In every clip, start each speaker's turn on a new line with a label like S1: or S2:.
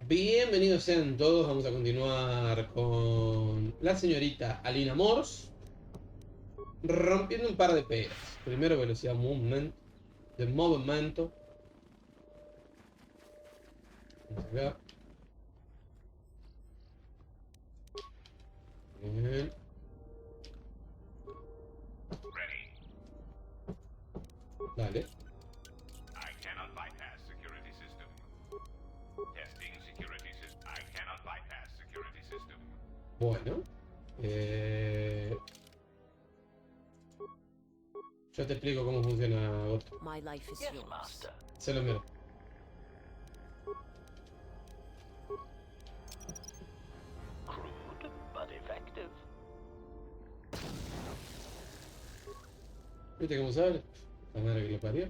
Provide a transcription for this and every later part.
S1: Bienvenidos sean todos, vamos a continuar con la señorita Alina Morse, rompiendo un par de pegas. Primero velocidad de movimiento. Vamos acá. Bien. Dale. Bueno. Yo te explico cómo funciona otro. Se lo miro. ¿Viste cómo sale? La madre que lo parió.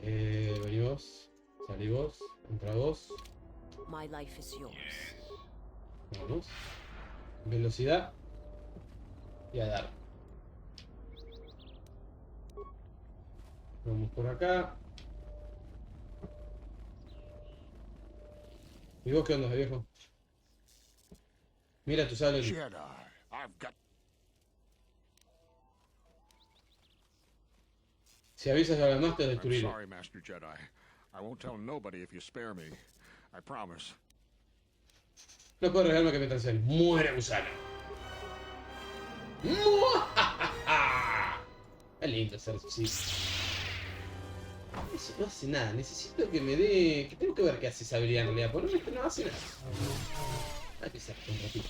S1: Vení vos, salí vos, entra vos. Vamos. Velocidad. Y a dar. Vamos por acá. ¿Y vos qué onda, viejo? Mira tu sable. Si avisas a los demás te destruiré.
S2: Sorry, Master Jedi. I won't tell nobody if you spare me. I promise.
S1: No puedo regalarme que me transeen. ¡Muere, gusano! Es lindo ser así. Eso no hace nada. Necesito que me dé... Que tengo que ver qué hace esa habilidad en realidad. Porque no hace nada. Hay que ser un ratito.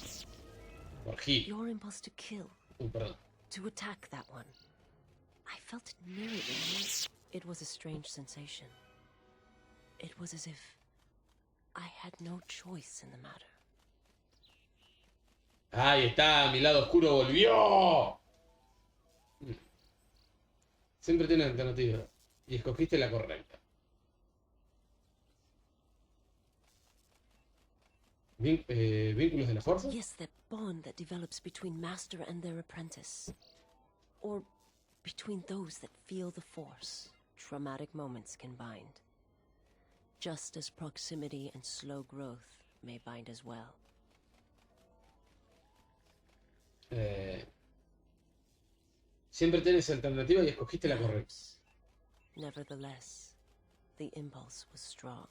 S1: Corregirlo.
S3: Your impulse to kill.
S1: Perdón.
S3: To attack that one. I felt it mirrored in me. It was a strange sensation. It was as if I had no choice in the matter.
S1: Ahí está, mi lado oscuro volvió. Siempre tiene alternativa. Y escogiste la correcta. ¿Vínculos de la fuerza?
S3: Yes, that bond that develops between master and their apprentice. Or between those that feel the force. Traumatic moments can bind. Just as proximity and slow growth may bind as well.
S1: Siempre tienes alternativa y escogiste la correcta.
S3: Nevertheless, the impulse was strong.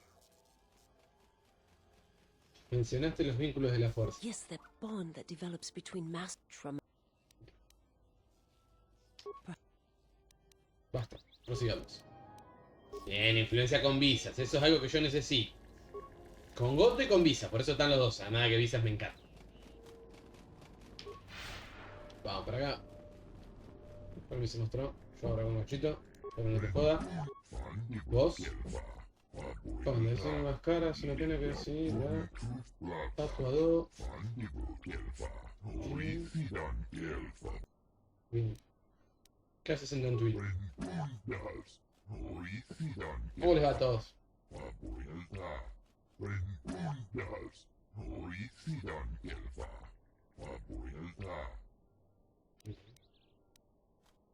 S1: Mencionaste los vínculos de la fuerza.
S3: Yes, that bond that develops between master.
S1: Basta, prosigamos. Bien, influencia con visas. Eso es algo que yo necesito. Con Goto y con visa, por eso están los dos. Además de que visas me encanta. Vamos para acá. Permiso, mostró. Yo ahora con un machito. Pero no te joda. Vos. Cuando es más cara, se me tiene que decir. Tatuado. Bien. ¿Qué haces en Twitter? ¿Cómo les va a todos?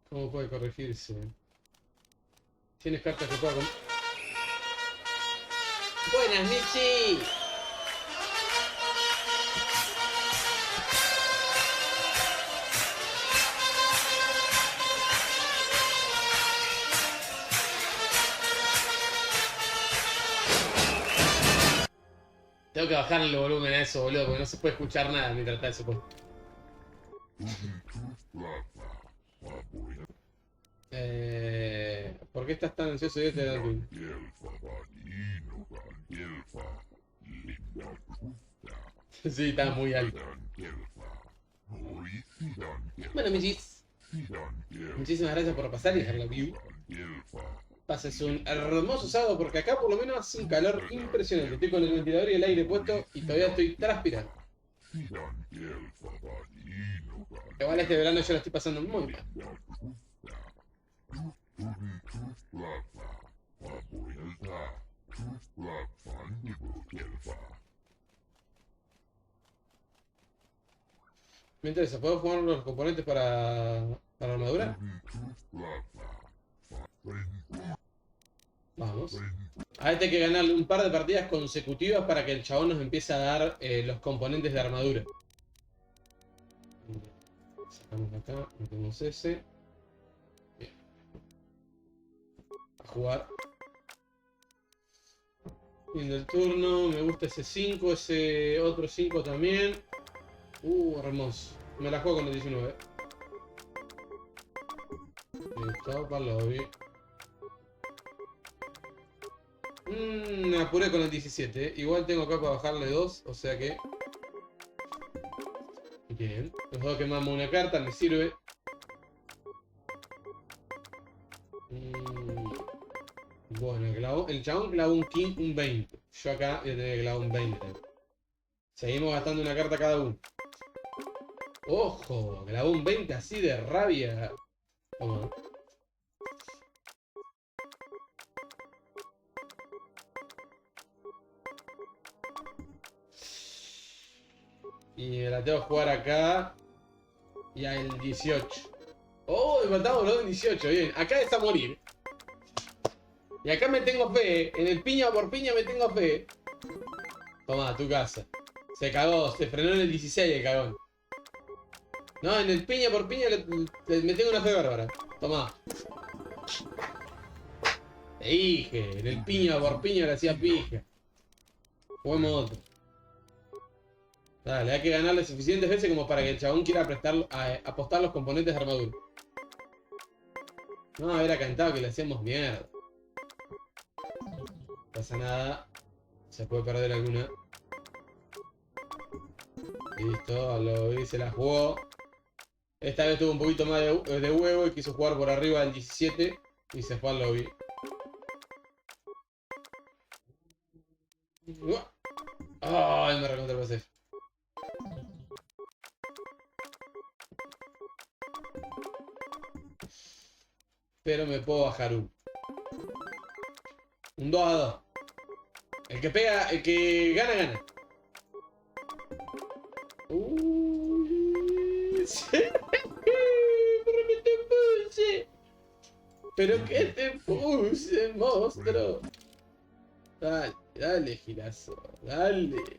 S1: ¿Cómo puede corregirse? ¿Tienes cartas que pueda ¡Buenas, Michi! Tengo que bajarle el volumen a eso, boludo, porque no se puede escuchar nada mientras está eso puesto. ¿Por qué estás tan ansioso de irte de Darwin? Sí, está muy alto. Bueno, Michis, muchísimas gracias por pasar y dejar la view. Pases un hermoso sábado porque acá por lo menos hace un calor impresionante. Estoy con el ventilador y el aire puesto y todavía estoy transpirando. Igual este verano yo lo estoy pasando muy mal. Me interesa, ¿puedo jugar los componentes para armadura? Vamos. A este hay que ganarle un par de partidas consecutivas para que el chabón nos empiece a dar los componentes de armadura. Sacamos acá, metemos ese. Bien. A jugar. Fin del turno, me gusta ese 5, ese otro 5 también. Hermoso. Me la juego con el 19. Listo, para el lobby. Me apuré con el 17. Igual tengo acá para bajarle 2, o sea que... Bien. Los dos quemamos una carta, me sirve. Bueno, el chabón clavó un 20. Yo acá voy a tener que clavar un 20. Seguimos gastando una carta cada uno. ¡Ojo! Clavó un 20 así de rabia. Toma. Y me la tengo que jugar acá. Y al 18. ¡Oh! Matamos los dos en 18. Bien. Acá está a morir. Y acá me tengo fe. En el piña por piña me tengo fe. Toma, tu casa. Se cagó. Se frenó en el 16 el cagón. No, en el piña por piña me tengo una fe bárbara. Toma. Te dije. En el piña por piña le hacía pija. Juguemos otro. Dale, hay que ganarle suficientes veces como para que el chabón quiera apostar los componentes de armadura. No, haber cantado que le hacemos mierda. No pasa nada. Se puede perder alguna. Listo, se la jugó. Esta vez tuvo un poquito más de huevo y quiso jugar por arriba del 17 y se fue al lobby. ¡Ay! Me recontrapasé. Pero me puedo bajar un 2 a 2. El que pega, el que gana, gana. Pero que te puse. Pero que te puse, monstruo. Dale, dale, girasol. Dale.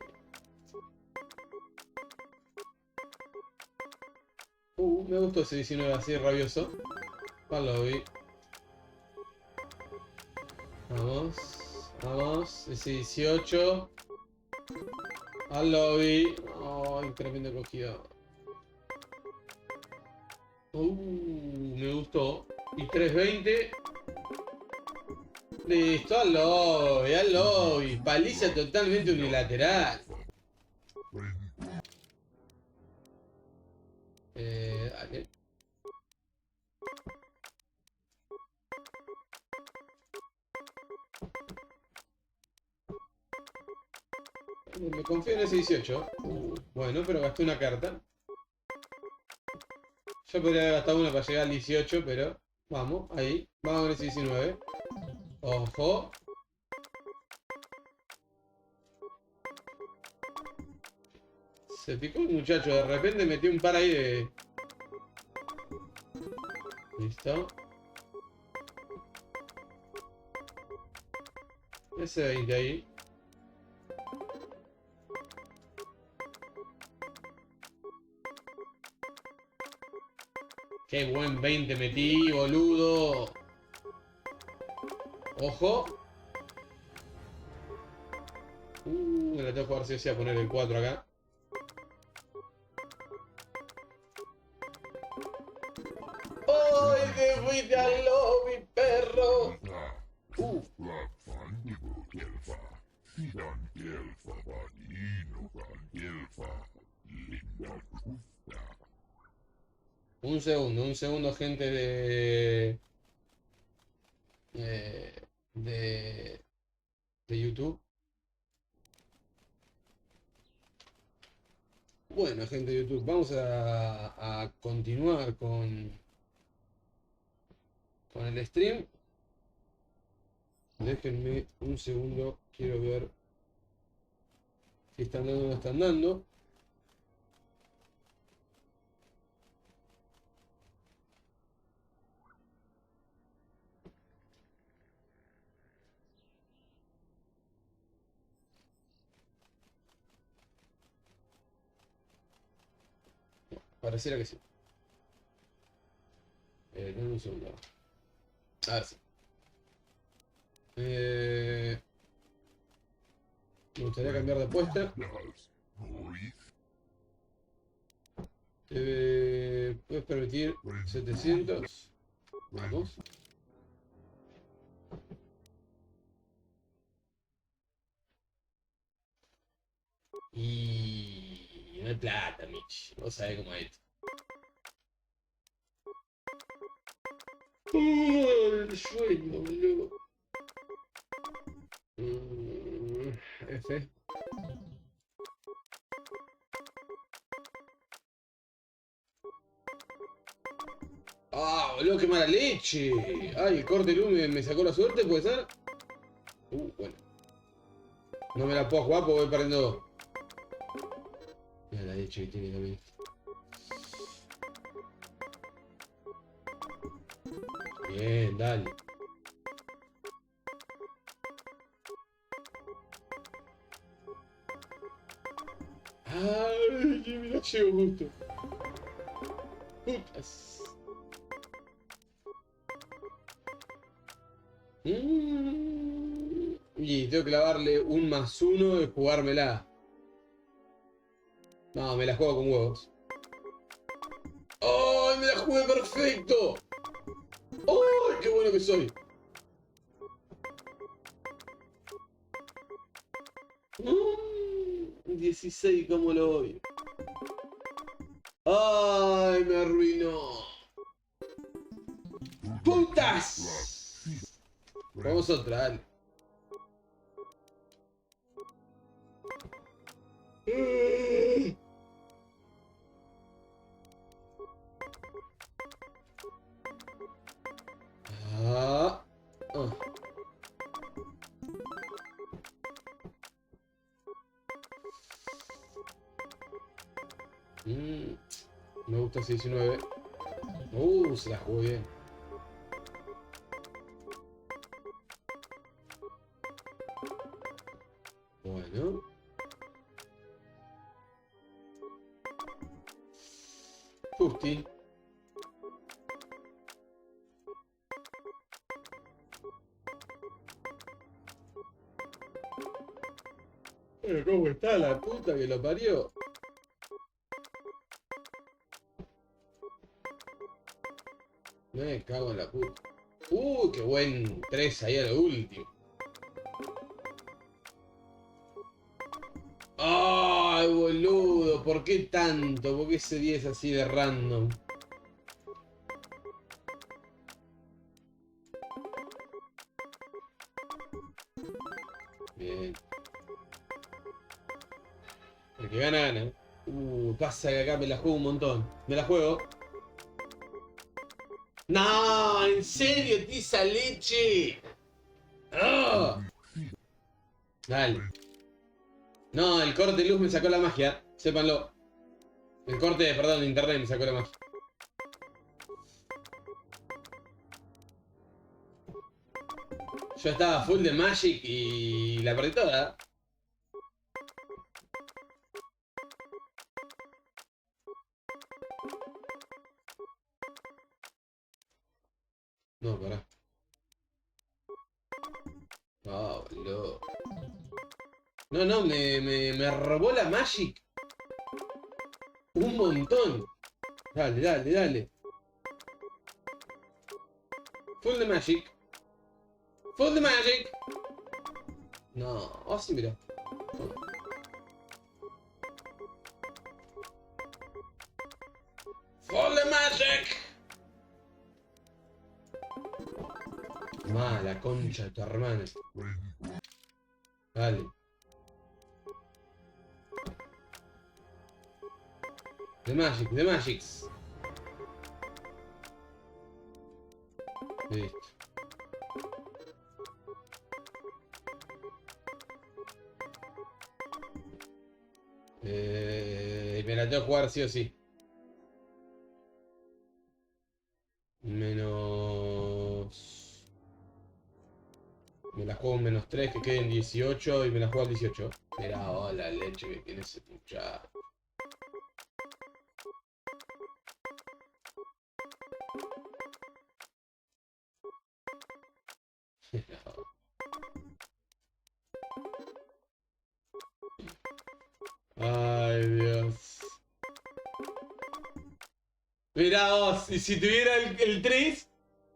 S1: Me gustó ese 19 así rabioso. Lo vi. Vamos. Vamos. Ese 18. Al lobby. Ay, tremendo cogido. Me gustó. Y 320. Listo, al lobby, al lobby. Paliza totalmente unilateral. Dale. Me confío en ese 18. Bueno, pero gasté una carta. Yo podría haber gastado una para llegar al 18, pero... Vamos, ahí. Vamos con ese 19. Ojo. Se picó el muchacho. De repente metió un par ahí de... Listo. Ese 20 ahí. Qué buen 20 metí, boludo. Ojo. Me la tengo que jugar si a poner el 4 acá. ¡Ay, te fuiste al lobby, perro! Un segundo, gente de YouTube. Bueno, gente de YouTube, vamos a continuar con el stream. Déjenme un segundo, quiero ver si están dando o no están dando. pareciera que sí. Dame un segundo. A ver si. Me gustaría cambiar de apuesta. Puedes permitir 700. Vamos. Y no hay plata, Mitch. Vos sabés cómo es esto. El sueño, boludo. F. Ah, boludo, qué mala leche. Ay, el corte de luz me sacó la suerte, ¿puede ser? Bueno. No me la puedo jugar porque voy perdiendo. Mira la leche que tiene también. Bien, dale. Ay, que mira, llego justo. Putas. Y tengo que clavarle un +1 y jugármela. No, me la juego con huevos. ¡Ay, me la jugué perfecto! ¡Ay, qué bueno que soy! 16, ¿cómo lo voy? ¡Ay, me arruinó! ¡Putas! Vamos otra, dale. Me gusta ese 19. Se la jugó bien. Bueno. Justi. Pero ¿cómo está la puta que lo parió? Me cago en la puta. Qué buen 3 ahí a lo último. Ay, boludo, ¿por qué tanto? ¿Por qué ese 10 así de random? Bien. El que gana, gana. Pasa que acá me la juego un montón. Me la juego. ¡No! ¿En serio, tiza leche? ¡Oh! Dale. No, el corte de luz me sacó la magia. Sépanlo. El corte, perdón, de internet me sacó la magia. Yo estaba full de Magic y la perdí toda. No, pará. Oh, boludo. No, me robó la Magic. Un montón. Dale, dale, dale. Full de Magic. Full de Magic. No, sí, mira. Full de Magic. La concha de tu hermana. Dale. The Magics. Listo. Me la tengo que jugar sí o sí. Menos... Me la juego en -3, que quede en 18 y me la juego al 18. Mira, la leche que tiene ese muchacho. Ay, Dios. Mirá vos, y si tuviera el 3,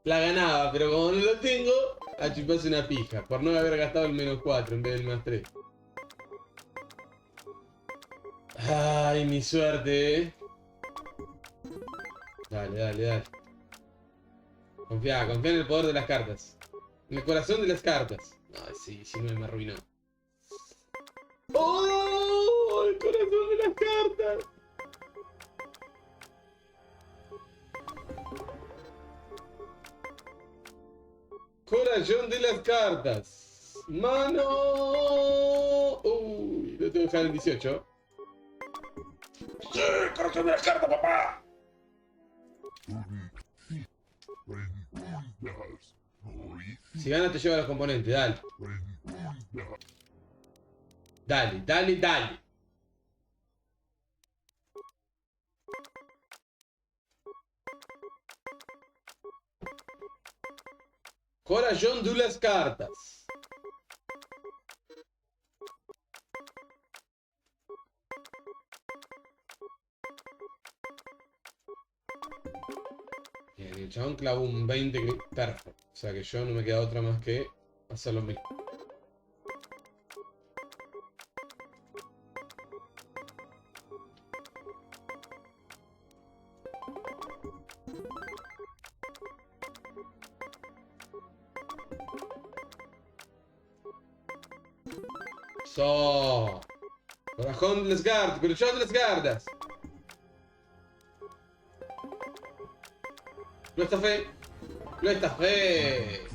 S1: la ganaba, pero como no lo tengo, a chuparse una pija, por no haber gastado el -4 en vez del +3. Ay, mi suerte, Dale, dale, dale. Confía en el poder de las cartas. En el corazón de las cartas. Ay, sí, si no me arruinó. ¡Oh! El corazón de las cartas. Corazón de las cartas. Mano. Uy, lo tengo que dejar en 18. ¡Sí! ¡Corazón de las cartas, papá! Si gana te lleva los componentes, dale. Dale, dale, dale. Corazón de las cartas. Bien, el chabón clavó un 20 perfecto. O sea que yo no me queda otra más que hacer lo mismo. So. Corazón de las cartas, corazón de las cartas. No está fe. No está fe.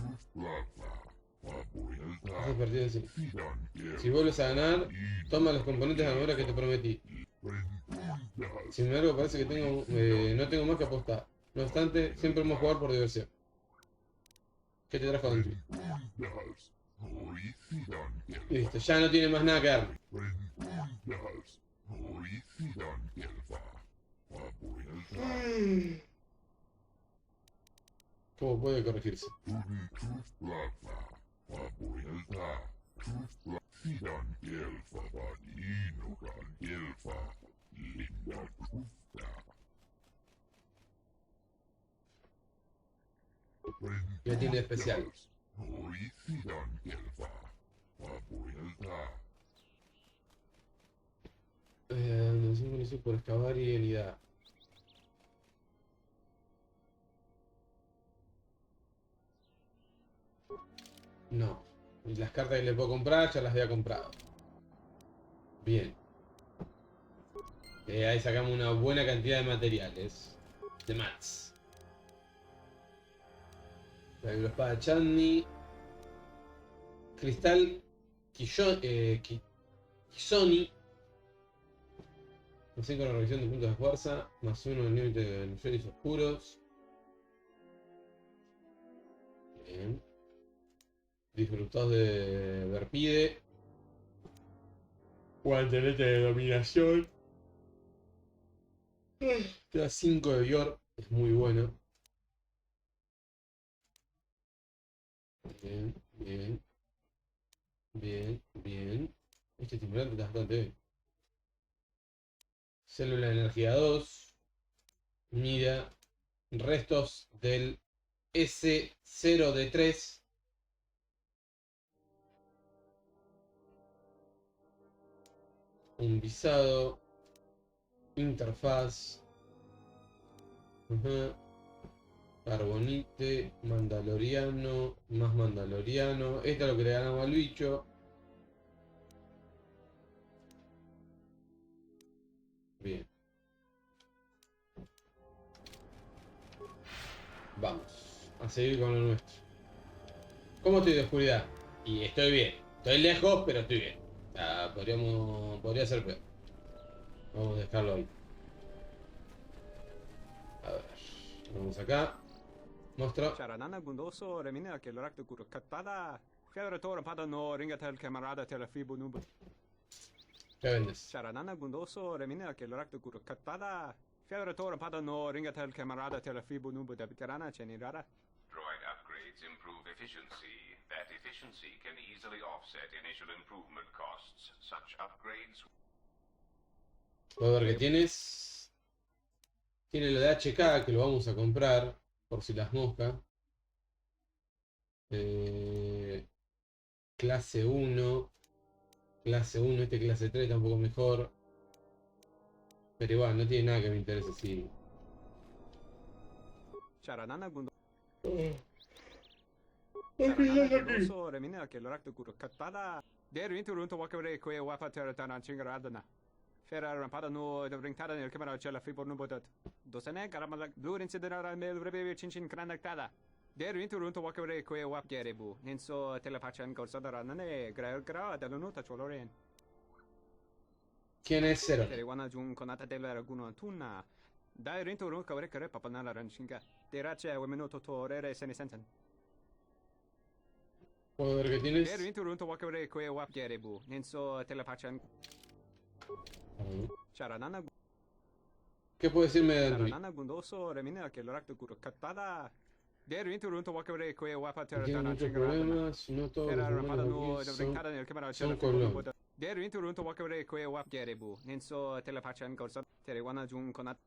S1: Haces partido así. Si vuelves a ganar, toma los componentes de la manera que te prometí. Sin embargo, parece que no tengo más que apostar. No obstante, siempre vamos a jugar por diversión. ¿Qué te trajo adentro? Listo, ya no tiene más nada que darme. ¿Cómo puede corregirse? ¿Qué tiene de especial? Por excavar y unidad. No. Y las cartas que le puedo comprar ya las había comprado. Bien. Ahí sacamos una buena cantidad de materiales. De mats. La espada Chutney. Cristal Kisoni. Más 5 la revisión de puntos de fuerza. Más 1 el límite de niveles oscuros. Bien. Disfrutados de Verpide. Guantelete de dominación. Te da 5 de Bjork. Es muy bueno. Bien, bien. Bien, bien. Este estimulante está bastante bien. Célula de energía 2. Mira. Restos del S0D3. Un visado. Interfaz. Carbonite. Mandaloriano. Más mandaloriano. Esto es lo que le ganamos al bicho. Bien. Vamos a seguir con lo nuestro. ¿Cómo estoy de oscuridad? Y estoy bien. Estoy lejos, pero estoy bien. Podría ser peor. Vamos a dejarlo ahí. A ver. Vamos acá. Mostro.
S4: Charanana gundoso remina que lorak de kuro katpada. Fiador pada no ringatel camarada telefibo nubo.
S1: ¿Qué vendes?
S4: Charanana gundoso remina que lorak de kuro katpada. Fiador pada no ringatel camarada telefibo nubo de bitarana chenirara.
S5: Droid upgrades improve efficiency. That efficiency can easily offset initial improvement costs. Such upgrades
S1: Puedo ver que tienes. Tiene lo de HK, que lo vamos a comprar. Por si las moscas. Clase 1. Clase 1, este clase 3 tampoco mejor. Pero igual, no tiene nada que me interese así.
S4: 자라나나 군도
S1: ¿Qué
S4: 군도서 레미네 que lorakto kuro katpada der vinto runto wakare kwe wapater tanan chingaradana fera rampada no de brintada nel camera cella fi por no botat dosene karamala blur incidera mel rebe chinchin kranaktada der vinto runto wakare kwe wapgerebu nenso telepachan korsada nane gra da no ta choloren
S1: ¿Quién es Cero?
S4: Teriwana jun konata della raguno tunna dai rinto run kawre kare papanala ranchinga terache wemeno torere sene sensen
S1: Puedo ver que tienes.
S4: der vinto runto wakare kwe wapgerebu nenso telepachan charanana
S1: ¿Qué puedo decirme de Android?
S4: charanana gundoso remine que lorakto kuro katpada der vinto runto wakare kwe wapater
S1: Tiene
S4: tanan
S1: muchos
S4: chingaradana
S1: problemas, no todos
S4: fera
S1: los
S4: rampada no
S1: humanos
S4: de
S1: aquí
S4: brintada nel camera
S1: son
S4: cella
S1: colón.
S4: der vinto runto wakare kwe wapgerebu nenso telepachan korsada teriwana jun konata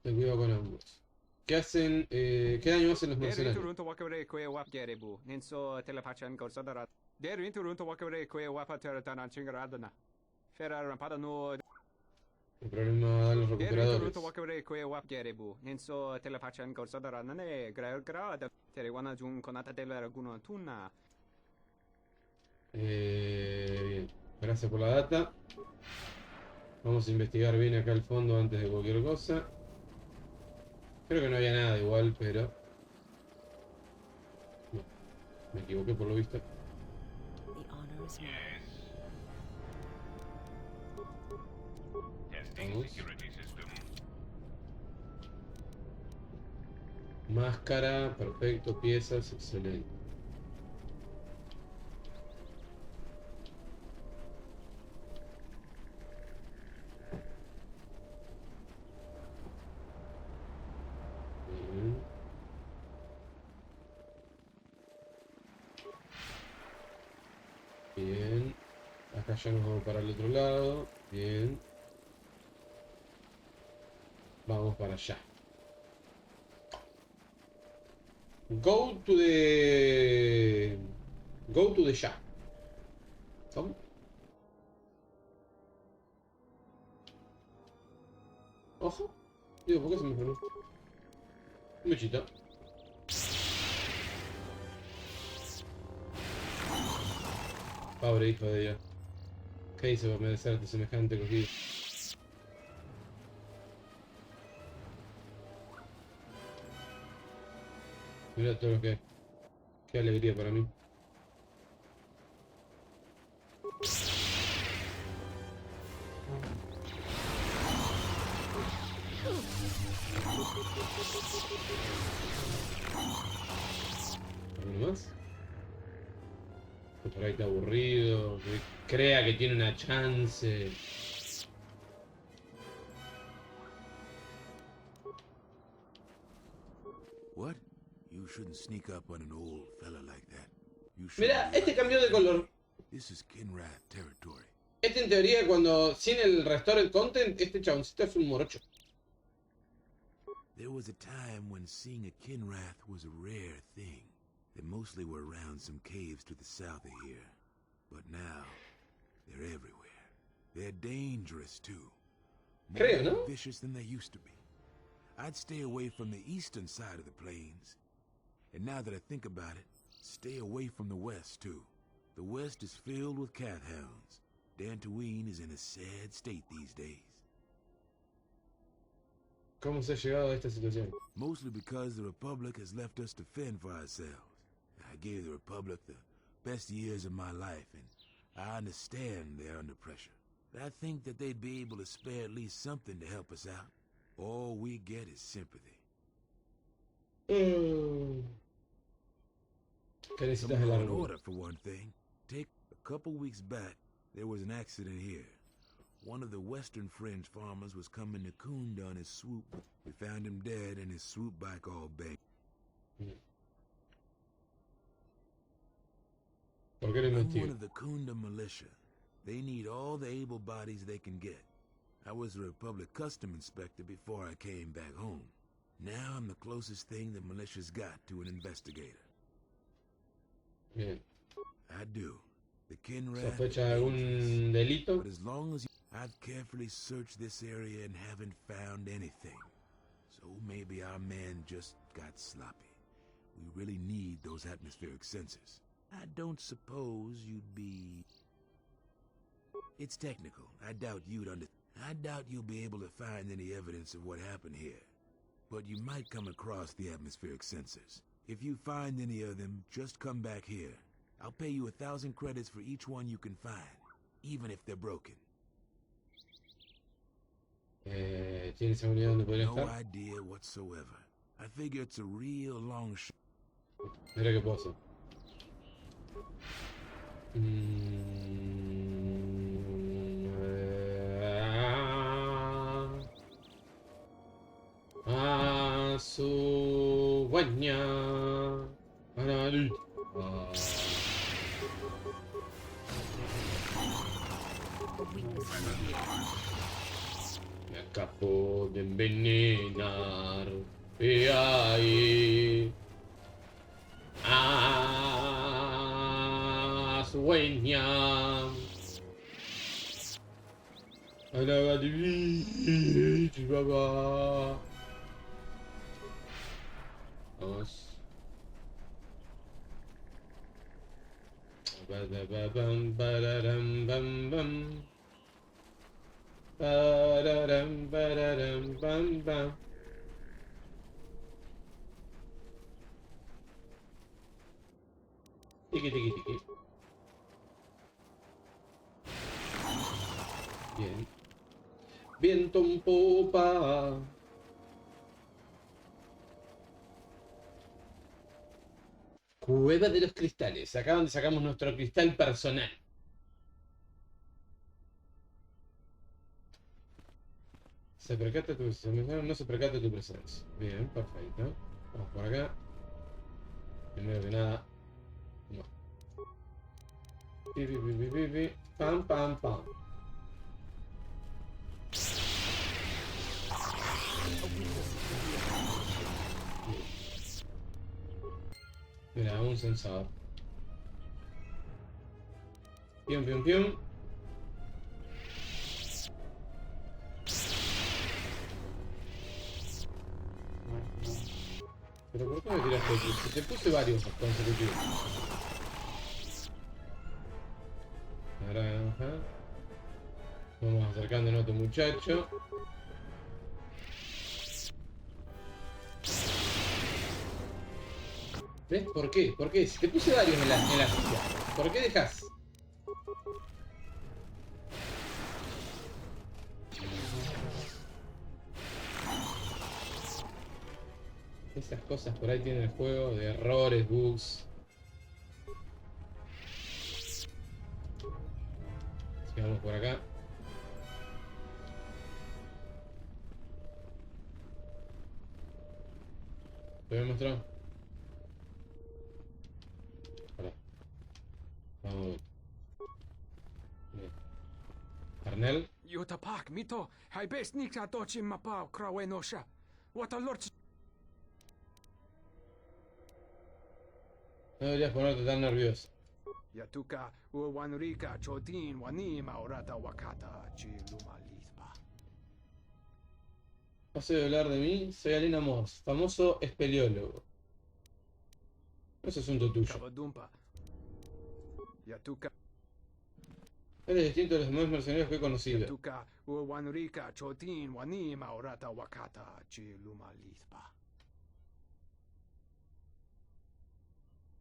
S1: Ten cuidado con ambos. ¿Qué hacen? ¿Qué daño hacen los
S4: der vinto
S1: mercenarios?
S4: runto wakare kwe wapgerebu nenso telepachan korsada der vinto runto wakare kwe wapater tanan chingaradana fera rampada no
S1: El problema dan los
S4: der vinto
S1: recuperadores.
S4: runto wakare kwe wapgerebu nenso telepachan korsada nane gra teriwana jun konata della raguno tunna
S1: Bien. Gracias por la data. Vamos a investigar bien acá el fondo antes de cualquier cosa. Creo que no había nada igual, pero... No, me equivoqué por lo visto.
S3: The honor is mine.
S5: Testing
S1: Vamos.
S5: security system.
S1: Máscara, perfecto, piezas, excelente. Bien. Bien. Acá ya nos vamos para el otro lado. Bien. Vamos para allá. Go to the ya. ¿Cómo? Ojo. Digo, ¿por qué se me frenó? Un bichito. Pobre hijo de Dios. ¿Qué hice por merecerte semejante cogido? Mira todo lo que hay. Qué alegría para mí. ¿Alguno más? Que por ahí está aburrido, que crea que tiene una chance.
S6: What? You shouldn't sneak up on an old fella like that. You
S1: Mira,
S6: shouldn't
S1: este
S6: lie.
S1: cambió de color.
S6: This is Kinrath territory.
S1: Este en teoría cuando sin el restored content, este chaboncito es un morocho.
S6: There was a time when seeing a Kinrath was a rare thing. They mostly were around some caves to the south of here. But now, they're everywhere. They're dangerous too.
S1: Creo,
S6: More
S1: ¿no?
S6: vicious than they used to be. I'd stay away from the eastern side of the plains. And now that I think about it, stay away from the west too. The west is filled with cat hounds. Dantooine is in a sad state these days.
S1: ¿Cómo se ha llegado a esta situación?
S6: Mostly because the Republic has left us to fend for ourselves. I gave the Republic the best years of my life, and I understand they're under pressure. But I think that they'd be able to spare at least something to help us out. All we get is sympathy.
S1: ¿Qué
S6: Some
S1: necesitas de
S6: law
S1: la
S6: and
S1: armadura?
S6: order, for one thing. Take a couple weeks back, there was an accident here. One of the western fringe farmers was coming to Kunda on his swoop. We found him dead and his swoop bike all banged.
S1: ¿Por qué lo
S6: I'm one
S1: investigo?
S6: of the Kunda militia. They need all the able bodies they can get. I was a Republic custom inspector before I came back home. Now I'm the closest thing the militia's got to an investigator.
S1: Bien.
S6: I do. The Kinrat
S1: ¿Sospecha de algún delito?
S6: but as long as I've carefully searched this area and haven't found anything. So maybe our man just got sloppy. We really need those atmospheric sensors. I don't suppose you'd be... It's technical. I doubt you'll be able to find any evidence of what happened here. But you might come across the atmospheric sensors. If you find any of them, just come back here. I'll pay you 1,000 credits for each one you can find, even if they're broken.
S1: ¿Tiene seguridad donde podría
S6: No
S1: estar?
S6: idea whatsoever. I figure it's a real long shot.
S1: Mira qué puedo hacer. A su guaña. Me acabo de envenenar. Y ahí. A su guaña. A la gadivich, babá. Vamos. Ba-da-ba-bam, ba-da-dam, bam, bam. Ba-da-dam, ba-da-dam, bam, bam. Tiki, tiki, tiki. Bien. Viento en popa. Cueva de los cristales. Acá donde sacamos nuestro cristal personal. No se percata tu presencia. Bien, perfecto. Vamos por acá. Primero que nada. No. Pi, pi, pi, pi, pi, pi. Pam, pam, pam. Mira, un sensor. Pium, pium, pium. Pero ¿por qué me tiraste aquí? Si te puse varios consecutivos. Naranja. Vamos acercándonos a tu muchacho. ¿Ves? ¿Por qué? ¿Por qué? Si te puse varios en la ficha, ¿por qué dejas? Esas cosas por ahí tiene el juego de errores, bugs. Sigamos por acá. ¿Te voy a mostrar? Vamos. Bien. Arnel.
S4: Yuta pak mito, hai best nikta tochi mapa krawe nosha. What a lord.
S1: No deberías ponerte tan nervioso.
S4: Yatuka uwanrika chotin wanima orata wakata chiluma lispa.
S1: Vas a hablar de mí, soy Alina Moss, famoso espeleólogo. No es asunto tuyo.
S4: Kabadumpa. Yatuka
S1: Eres distinto de los demás mercenarios que he conocido.
S4: Yatuka uwanrika chotin wanima orata wakata chiluma lispa.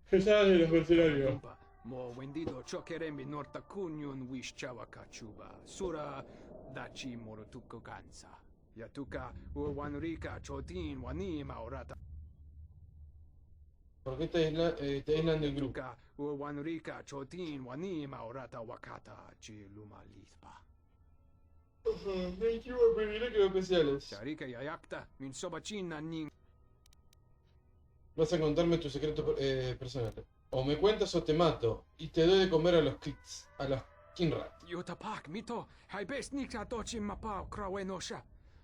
S1: ¿Qué sabes de los mercenarios?
S4: Kabadumpa. Mo wendido chokerembi norta kunyun wish chawakachuba. Sura dachi morotuko kansa. Yatuka uwanrika chotin wanima orata.
S1: ¿Por qué te aíslan del grupo?
S4: Yatuka uwanrika chotin wanima orata wakata chiluma lispa.
S1: Me equivoco, privilegios especiales.
S4: Sharika yayakta min sobachina nin.
S1: Vas a contarme tu secreto personal. O me cuentas o te mato. Y te doy de comer a los Kinra.
S4: Yuta pak mito, hai best nikta tochi mapa krawenosha.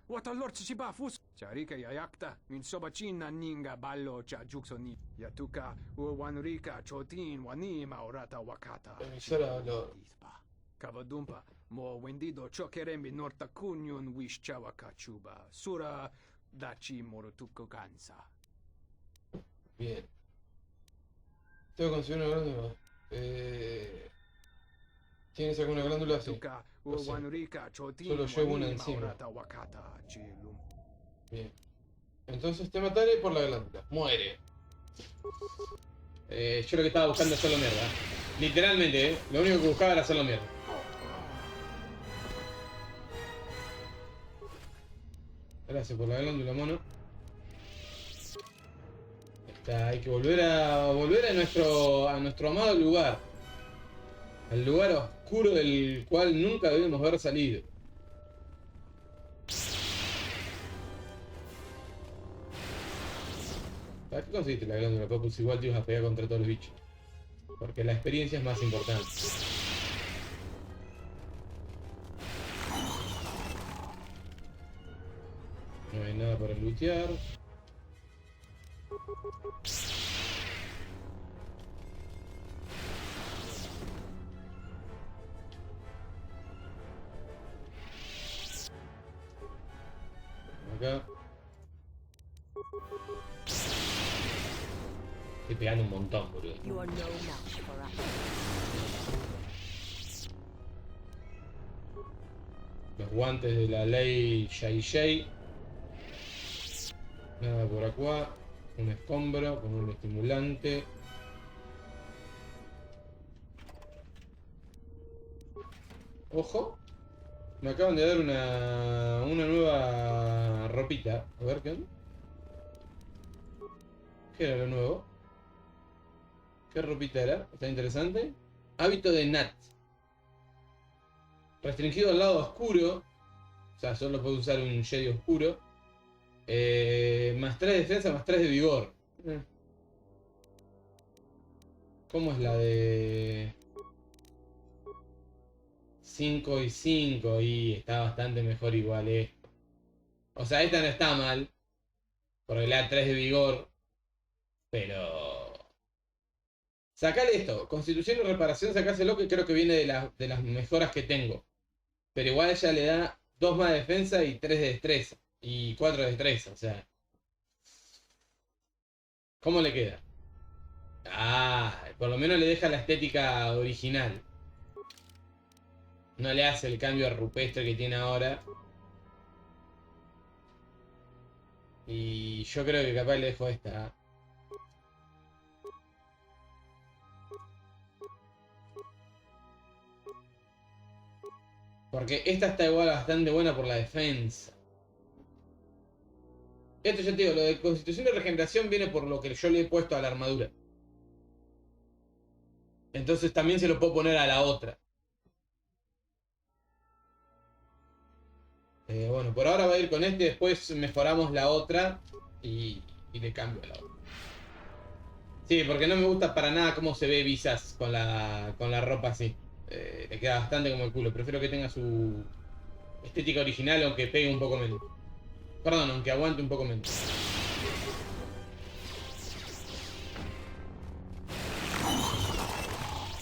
S4: Wata lord chiba fus. Charika yayakta, min sobachina ninga ballo cha juksoni. Yatuka uwanurika chotin wanima orata wakata.
S1: Emisora lo...
S4: Kavadumpa, mo wendido chokerembi norta kunyun wish chawakachuba. Sura dachi morotuko kansa.
S1: Bien. Tengo que conseguir una glándula. ¿Tienes alguna glándula? Sí. Lo sé. Solo llevo una encima. Bien. Entonces te mataré por la glándula. Muere. Yo lo que estaba buscando es hacerlo mierda. Literalmente, lo único que buscaba era hacerlo mierda. Gracias por la glándula, mono. Hay que volver a nuestro amado lugar. Al lugar oscuro del cual nunca debemos haber salido. ¿Para qué conseguiste la glándula, Papu? Si igual te ibas a pegar contra todos los bichos. Porque la experiencia es más importante. No hay nada para lootear. Acá. Estoy pegando un montón, boludo.
S3: You are no match for us.
S1: Los guantes de la ley JJ. Nada por acá. Un escombro con un estimulante. Ojo. Me acaban de dar una nueva ropita. A ver qué. ¿Qué era lo nuevo? ¿Qué ropita era? Está interesante. Hábito de Nat. Restringido al lado oscuro. O sea, solo puede usar un Jedi oscuro. Más 3 de defensa, más 3 de vigor. ¿Cómo es la de 5 y 5? Y está bastante mejor igual, O sea, esta no está mal. Porque le da 3 de vigor. Pero... Sacale esto. Constitución y reparación, sacáselo, que creo que viene de las mejoras que tengo. Pero igual ella le da 2 más de defensa y 3 de destreza. Y 4 de destreza, o sea. ¿Cómo le queda? Ah, por lo menos le deja la estética original. No le hace el cambio rupestre que tiene ahora. Y yo creo que capaz le dejo esta. Porque esta está igual bastante buena por la defensa. Esto ya te digo, lo de constitución y regeneración viene por lo que yo le he puesto a la armadura. Entonces también se lo puedo poner a la otra. Bueno, por ahora va a ir con este, después mejoramos la otra y le cambio a la otra. Sí, porque no me gusta para nada cómo se ve Visas con la ropa así. Le queda bastante como el culo. Prefiero que tenga su estética original, aunque pegue un poco menos. Perdón, aunque aguante un poco menos.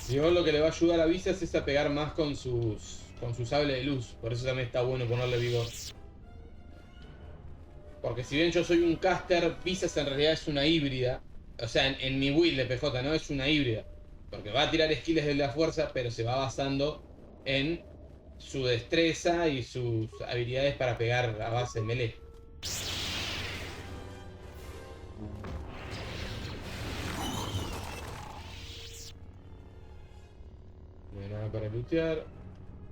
S1: Y lo que le va a ayudar a Visas es a pegar más con su sable de luz. Por eso también está bueno ponerle vigor. Porque si bien yo soy un caster, Visas en realidad es una híbrida. O sea, en mi build de PJ, ¿no? Es una híbrida. Porque va a tirar skills de la fuerza, pero se va basando en su destreza y sus habilidades para pegar a base de melee. No hay nada para lootear.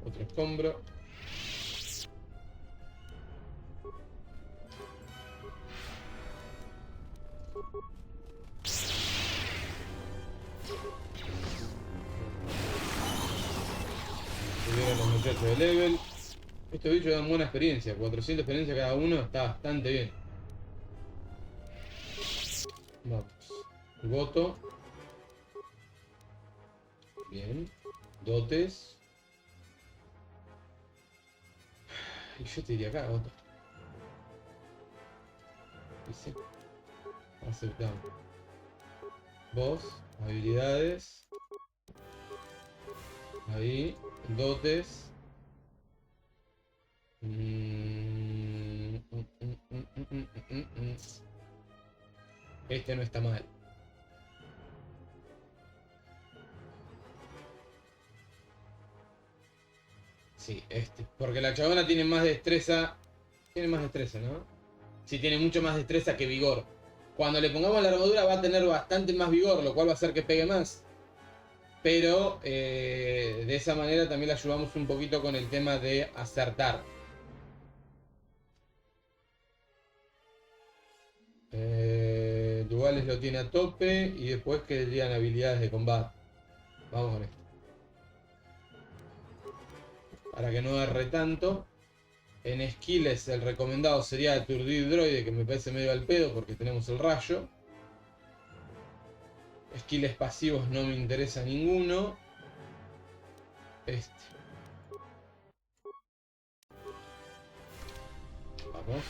S1: Otro escombro. Subieron los muchachos de level. Estos bichos dan buena experiencia. 400 experiencia cada uno, está bastante bien. Vamos. Voto. Bien. Dotes. Y yo te diría acá, otro. ¿Dice? Aceptamos. Vos, habilidades. Ahí, dotes. Este no está mal. Sí, este. Porque la chabona tiene más destreza. Tiene más destreza, ¿no? Sí, tiene mucho más destreza que vigor. Cuando le pongamos la armadura va a tener bastante más vigor, lo cual va a hacer que pegue más. Pero de esa manera también le ayudamos un poquito con el tema de acertar. Duales lo tiene a tope y después que digan habilidades de combate. Vamos con esto. Para que no erre tanto. En skills el recomendado sería aturdir droide, que me parece medio al pedo porque tenemos el rayo. Skills pasivos no me interesa ninguno. Este. Vamos.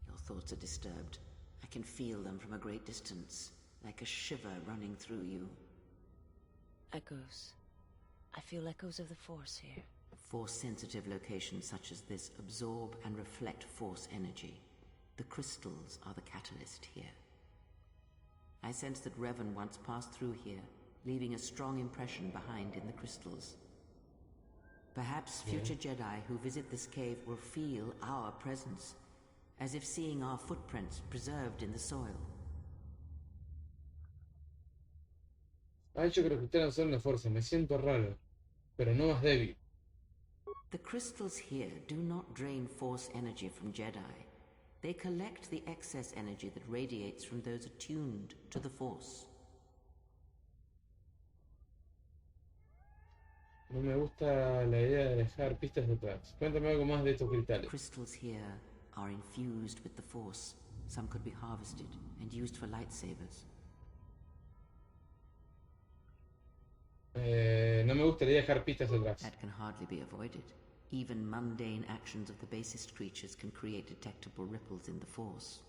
S7: Your thoughts are disturbed. I can feel them from a great distance, like a shiver running through you.
S3: Echoes. I feel echoes of the Force here.
S7: Force-sensitive locations such as this absorb and reflect Force energy. The crystals are the catalyst here. I sense that Revan once passed through here, leaving a strong impression behind in the crystals. Perhaps future Jedi who visit this cave will feel our presence, as if seeing our footprints preserved in the soil.
S1: Ha hecho que los cristianos son una fuerza. Me siento raro, pero no más débil.
S7: The crystals here do not drain Force energy from Jedi. They collect the excess energy that radiates from those attuned to the Force.
S1: No me gusta la idea de dejar pistas detrás. Cuéntame algo más de estos cristales.
S7: Crystals here are infused with the Force. Some could be harvested and used for lightsabers.
S1: No me gustaría dejar pistas atrás.
S7: That can hardly be avoided. Even mundane actions of the basest creatures can create detectable ripples in the Force.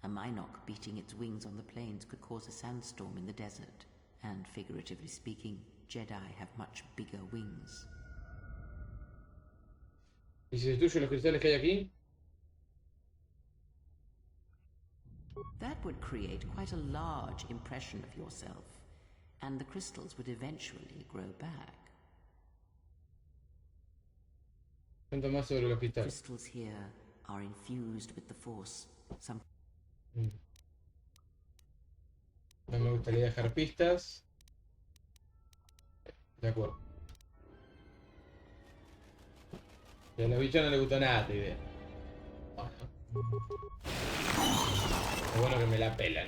S7: A Minoc beating its wings on the plains could cause a sandstorm in the desert. And figuratively speaking, Jedi have much bigger wings.
S1: ¿Y si destruyo los cristales que hay aquí?
S7: That would create quite a large impression of yourself, and the crystals would eventually grow back.
S1: Cuenta más sobre los cristales.
S7: Crystals here are infused with the Force. Some
S1: No me gustaría dejar pistas. De acuerdo. Y a los bichos no les gustó nada esta idea. Bueno. Es bueno que me la pelan.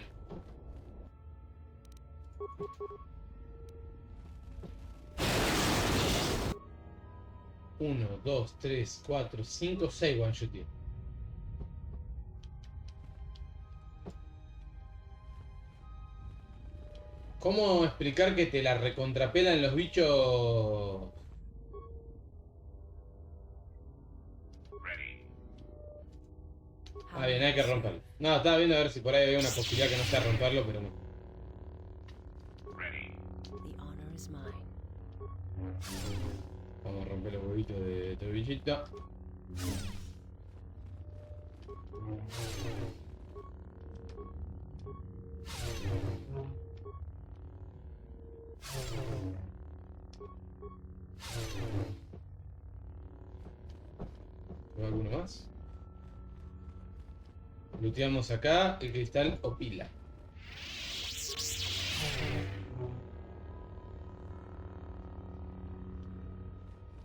S1: Uno, dos, tres, cuatro, cinco, seis one shot. ¿Cómo explicar que te la recontrapelan los bichos? Ah, bien, hay que romperlo. No, estaba viendo a ver si por ahí había una posibilidad que no sea romperlo, pero no.
S3: The honor is mine.
S1: Vamos a romper los huevitos de este bichito. ¿Hay alguno más? Looteamos acá el cristal o pila.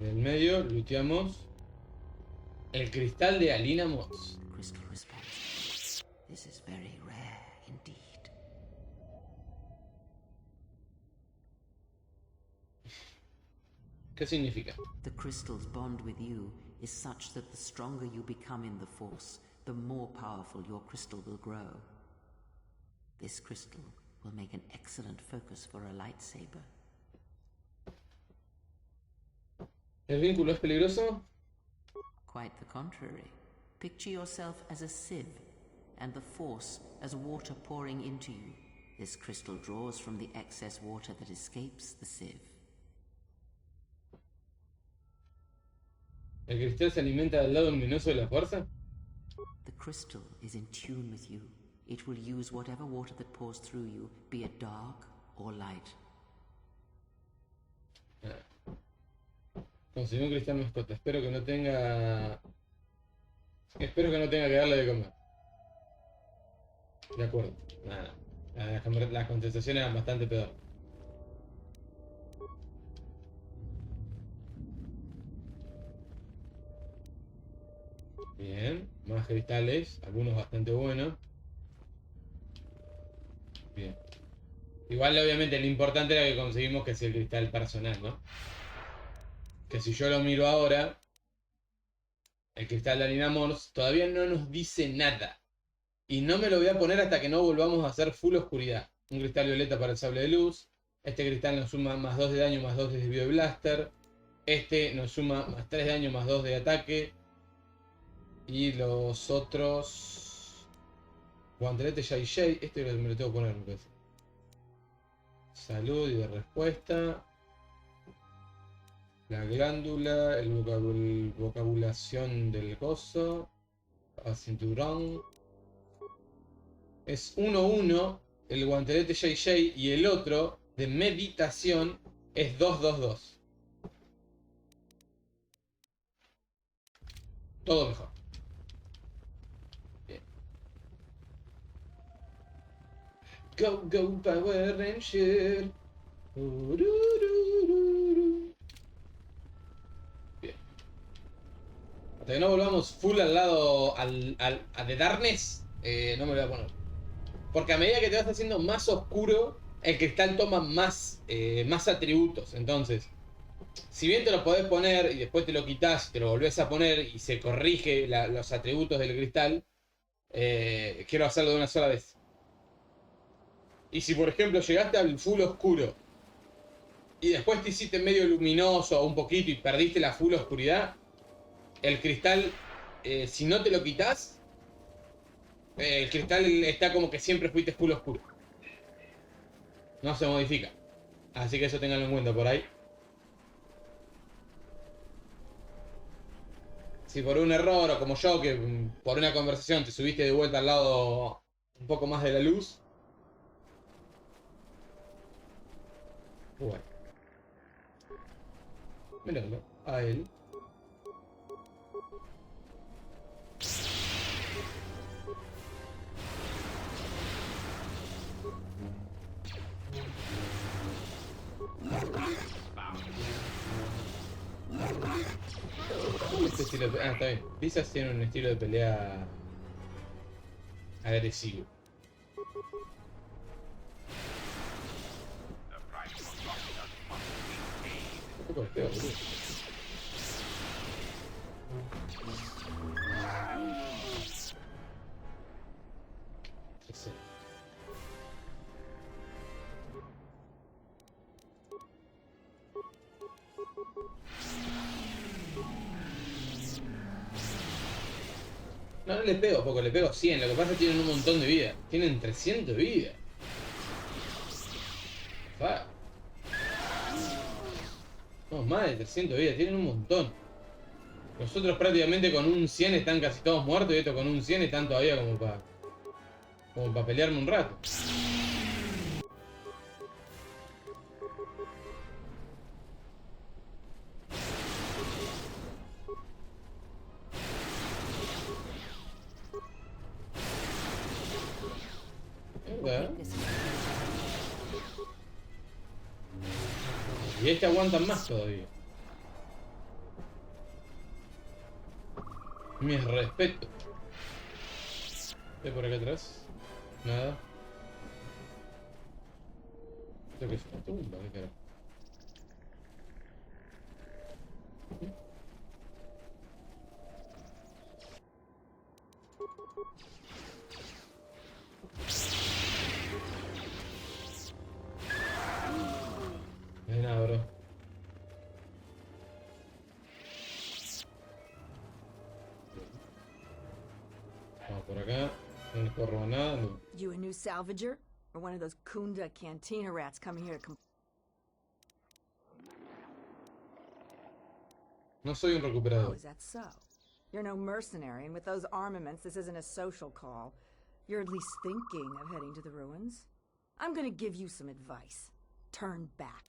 S1: En el medio looteamos el cristal de Alina Moss.
S7: crystal response. This is very rare indeed.
S1: ¿Qué significa?
S7: The crystal's bond with you is such that the stronger you become in the Force, the more powerful your crystal will grow. This crystal will make an excellent focus for a lightsaber,
S1: ¿El vínculo es peligroso?
S7: Quite the contrary. Picture yourself as a sieve, and the Force as water pouring into you. This crystal draws from the excess water that escapes the sieve.
S1: ¿El cristal se alimenta del lado luminoso de la fuerza?
S7: The crystal is in tune with you. It will use whatever water that pours through you, be it dark or light.
S1: Conseguí un cristal mascota. Espero que no tenga que darle de comer. De acuerdo. Nada. Las contestaciones eran bastante peor. Bien. Más cristales. Algunos bastante buenos. Bien. Igual obviamente lo importante era que conseguimos que sea el cristal personal, ¿no? Que si yo lo miro ahora, el cristal de Alinamors todavía no nos dice nada. Y no me lo voy a poner hasta que no volvamos a hacer full oscuridad. Un cristal violeta para el sable de luz. Este cristal nos suma más 2 de daño, más 2 de desvío de blaster. Este nos suma más 3 de daño, más 2 de ataque. Y los otros... Guantelete Jay. Este me lo tengo que poner, me parece. Salud y de respuesta. La glándula, el vocabulación del coso. El cinturón. Es 1-1 el guantelete JJ y el otro de meditación es 2-2-2. Todo mejor. Bien. Go Power Ranger. Bien. Hasta que no volvamos full al lado a de Darkness, no me lo voy a poner. Porque a medida que te vas haciendo más oscuro, el cristal toma más atributos. Entonces, si bien te lo podés poner y después te lo quitas y te lo volvés a poner y se corrige los atributos del cristal, quiero hacerlo de una sola vez. Y si por ejemplo llegaste al full oscuro y después te hiciste medio luminoso un poquito y perdiste la full oscuridad, el cristal, si no te lo quitas, el cristal está como que siempre fuiste full oscuro. No se modifica. Así que eso tenganlo en cuenta por ahí. Si por un error o como yo, que por una conversación te subiste de vuelta al lado un poco más de la luz. Bueno. Míralo, a él. Este estilo de... está bien. Visas tiene un estilo de pelea agresivo. Un poco feo, boludo. Excelente. No le pego poco, le pego 100. Lo que pasa es que tienen un montón de vida. Tienen 300 de vida. No, más de 300 de vida. Tienen un montón. Nosotros prácticamente con un 100 están casi todos muertos. Y estos con un 100 están todavía como para pelearme un rato. Y este aguantan más todavía. Mis respetos. ¿Qué hay por acá atrás? Nada. ¿Esto qué es una tumba? ¿Qué carajo? No hay nada, bro. puedo robar nada, no.
S8: You a new salvager? Or one of those Kunda cantina rats coming here to
S1: No soy un
S8: Oh,
S1: recuperador.
S8: is that so? You're no mercenary, and with those armaments, this isn't a social call. You're at least thinking of heading to the ruins. I'm gonna give you some advice. Turn back.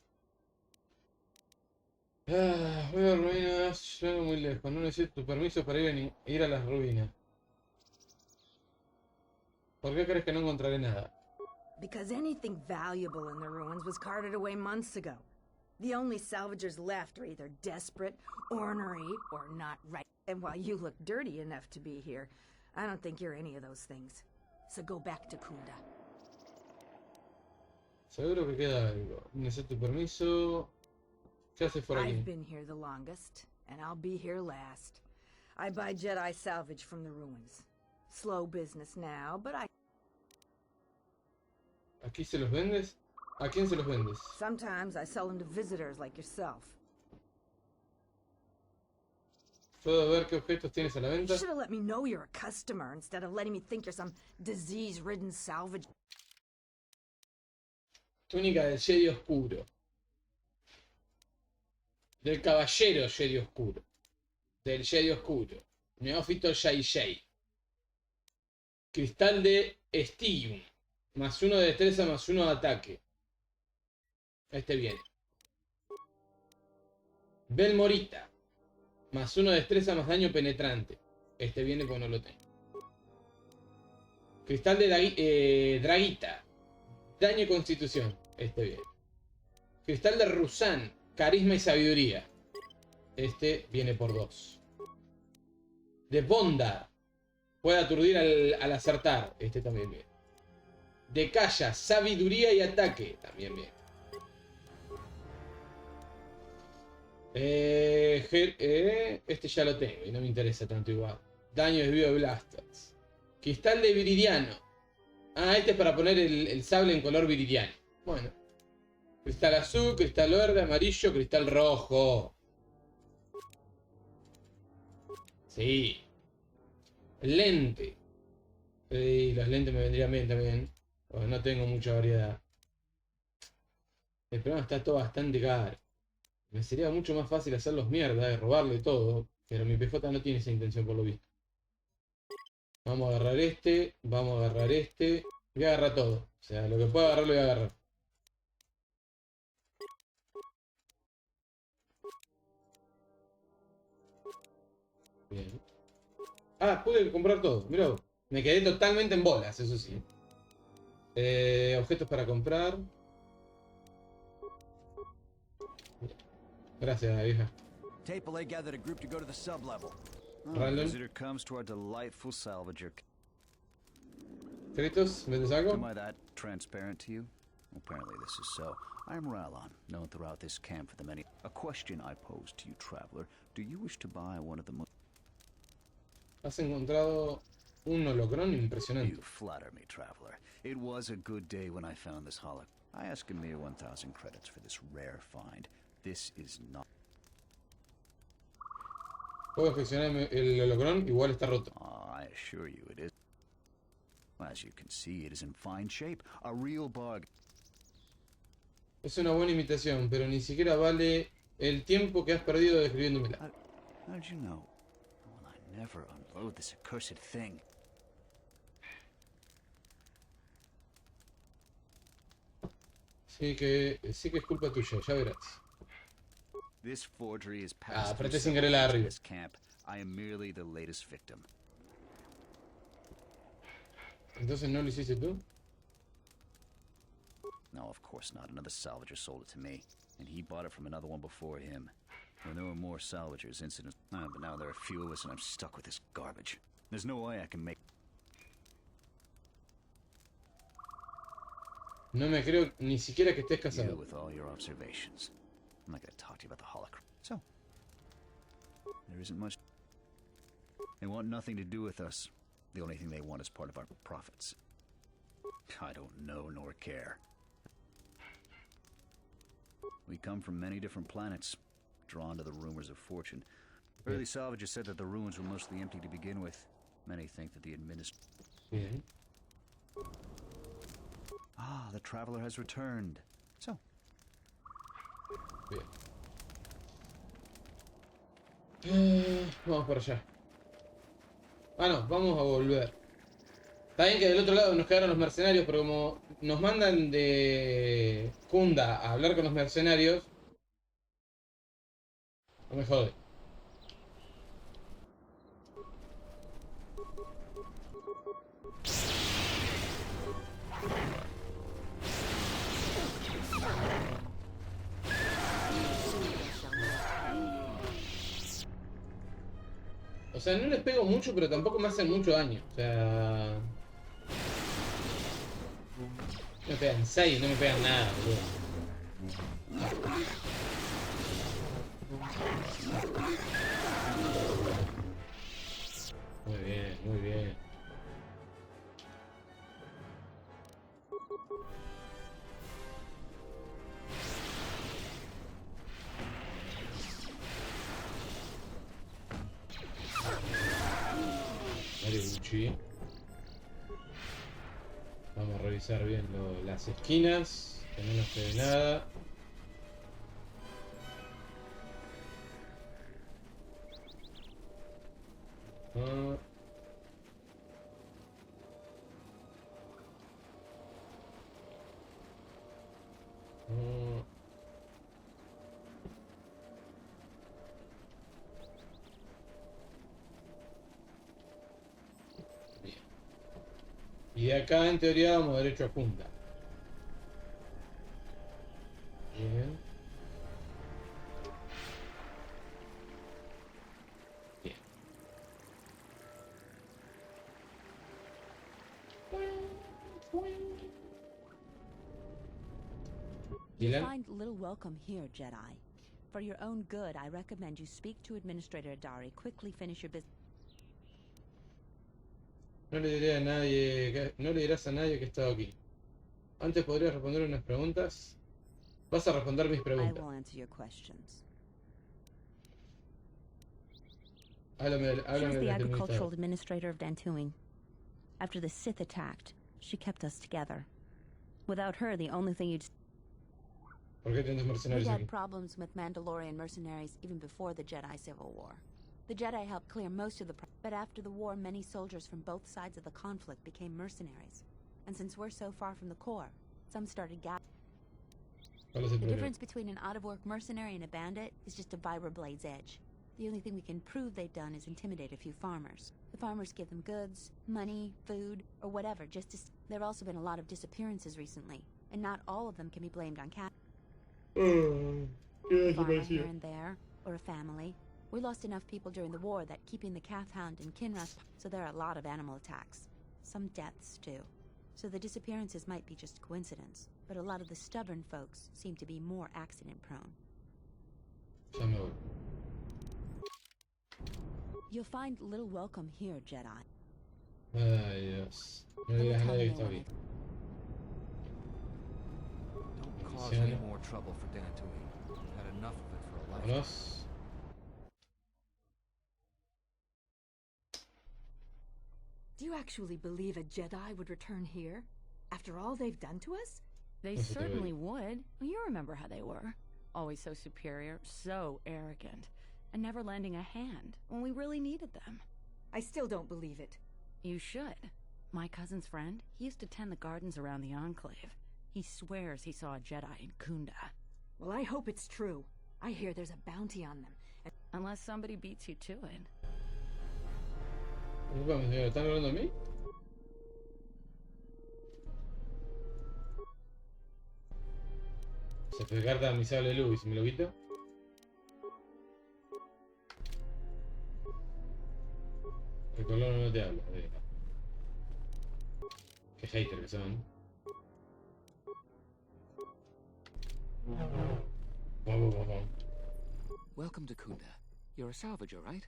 S1: Ah, voy a ruinas, llego muy lejos. No necesito tu permiso para ir a las ruinas. ¿Por qué crees que no encontraré nada?
S8: Because anything valuable in the ruins was carted away months ago. The only salvagers left are either desperate, ornery, or not right. And while you look dirty enough to be here, I don't think you're any of those things. So go back to Kunda.
S1: Seguro que queda algo. Necesito tu permiso. ¿Qué haces por aquí?
S8: I've been here the longest, and I'll be here last. I buy Jedi salvage from the ruins. Slow business now, but
S1: ¿Aquí se los vendes? ¿A quién se los vendes?
S8: sometimes I sell them to visitors like yourself.
S1: ¿Puedo ver qué objetos tienes a la
S8: You
S1: venta?
S8: should have let me know you're a customer instead of letting me think you're some disease-ridden salvage.
S1: Túnica del Jedi Oscuro. Del Caballero Jedi Oscuro. Del Jedi Oscuro. Neófito Jai. Cristal de Estigium. +1 de destreza, +1 de ataque. Este viene. Belmorita. +1 de destreza, más daño penetrante. Este viene porque no lo tengo. Cristal de Draguita. Daño y constitución. Este viene. Cristal de Rusan. Carisma y sabiduría. Este viene por 2. De Bondar. Puede aturdir al acertar. Este también viene. De Calla. Sabiduría y ataque. También viene. Este ya lo tengo y no me interesa tanto igual. Daño desvío de blasters. Cristal de viridiano. Ah, este es para poner el sable en color viridiano. Bueno. Cristal azul, cristal verde, amarillo, cristal rojo. Sí. Lente. Sí, los lentes me vendrían bien también. Porque no tengo mucha variedad. El problema está todo bastante caro. Me sería mucho más fácil hacerlos mierda, robarle todo. Pero mi PJ no tiene esa intención por lo visto. Vamos a agarrar este. Vamos a agarrar este. Voy a agarrar todo. O sea, lo que pueda agarrar lo voy a agarrar. Bien. Ah, pude comprar todo. Mirá vos. Me quedé totalmente en bolas, eso sí. Objetos para comprar. Gracias, vieja.
S9: Tapele gathered a group to go to the sub-level.
S1: Random.
S9: Visitor comes to our delightful salvager.
S1: Créditos, ¿vendes algo?
S9: Am I that transparent to you? Apparently this is so. I am Ralon, known throughout this camp for the many... A question I pose to you, traveler. Do you wish to buy one of the most...
S1: Has encontrado un holocrón impresionante.
S9: You flatter me, traveler. It was a good day when I found this holoc. I ask a mere 1,000 credits for this rare find. This is not...
S1: Puedo gestionar el holocrón, igual está roto.
S9: I assure you it is. As you can see, it is in fine shape. A real bug.
S1: Es una buena imitación, pero ni siquiera vale el tiempo que has perdido describiéndomela.
S9: How did you know? Well, I never unload this accursed thing.
S1: Sí que es culpa tuya, ya verás.
S9: This forgery is passed
S1: apreté
S9: through
S1: sin querer la de
S9: several
S1: arriba.
S9: this camp. I am merely the latest victim.
S1: Entonces no lo hiciste tú.
S9: No, of course not. Another salvager sold it to me, and he bought it from another one before him. When there were more salvagers, incidents... but now there are few of us, and I'm stuck with this garbage. There's no way I can make...
S1: No me creo ni siquiera que estés
S9: You
S1: casado.
S9: with all your observations. I'm not going to talk to you about the holocron. So, there isn't much... They want nothing to do with us. The only thing they want is part of our profits. I don't know nor care. We come from many different planets, drawn to the rumors of fortune. Early salvagers said that the ruins were mostly empty to begin with. Many think that the
S1: Bien.
S9: Ah, the traveler has returned. So,
S1: Bien. Vamos para allá. Ah, no, vamos a volver. Está bien que del otro lado nos quedaron los mercenarios, pero como nos mandan de Kunda a hablar con los mercenarios, no me jode. O sea, no les pego mucho, pero tampoco me hacen mucho daño. O sea... Me pegan 6, no me pegan nada, boludo. Muy bien, muy bien. Vamos a revisar bien las esquinas, que no nos quede nada. Ah. Ah. Y de acá en teoría vamos derecho a punta. Bien. Bien.
S10: You
S1: Dylan.
S10: find little welcome here, Jedi. For your own good, I recommend you speak to Administrator Adari. Quickly finish your business.
S1: No le diré a nadie, no le dirás a nadie que he estado aquí. Antes podrías responder unas preguntas. Vas a responder mis
S10: I
S1: preguntas.
S10: will answer your questions.
S1: Háblame
S10: She was
S1: del
S10: the agricultural
S1: administrador.
S10: administrator of Dantooine. After the Sith attacked, she kept us together. Without her, the only thing you'd...
S1: ¿Por qué tienes
S10: We'd
S1: mercenarios aquí?
S10: had problems with Mandalorian mercenaries even before the Jedi Civil War. The Jedi helped clear most of the but after the war, many soldiers from both sides of the conflict became mercenaries. And since we're so far from the core, some started
S1: ¿Cuál es el
S10: The
S1: problema?
S10: difference between an out-of-work mercenary and a bandit is just a vibra blade's edge. The only thing we can prove they've done is intimidate a few farmers. The farmers give them goods, money, food, or whatever just to... There have also been a lot of disappearances recently, and not all of them can be blamed on cat. A farmer here and there, or a family. We lost enough people during the war that keeping the calf hound and Kinra's... So there are a lot of animal attacks. Some deaths, too. So the disappearances might be just coincidence, but a lot of the stubborn folks seem to be more accident-prone.
S1: Ya me voy.
S10: You'll find little welcome here, Jedi.
S1: Ay, Dios. No le
S10: I will
S1: digas a
S10: tell
S1: nadie
S10: them
S1: que
S10: they
S1: está
S10: want
S1: aquí.
S10: it.
S11: Don't cause any more trouble for Dantooine. Had enough of it for a lifetime.
S1: Vámonos.
S8: Do you actually believe a Jedi would return here? After all they've done to us?
S12: They
S1: That's what they
S12: certainly would. You remember how they were. Always so superior, so arrogant, and never lending a hand when we really needed them.
S8: I still don't believe it.
S12: You should. My cousin's friend, he used to tend the gardens around the Enclave. He swears he saw a Jedi in Kunda.
S8: Well, I hope it's true. I hear there's a bounty on them.
S12: Unless somebody beats you to it.
S1: Disculpame, señor, ¿están hablando a mí? Se descarta mi sable de luz y me lo quito. El color no te habla. Qué hater que son.
S11: Welcome to Kunda. You're a salvager, right?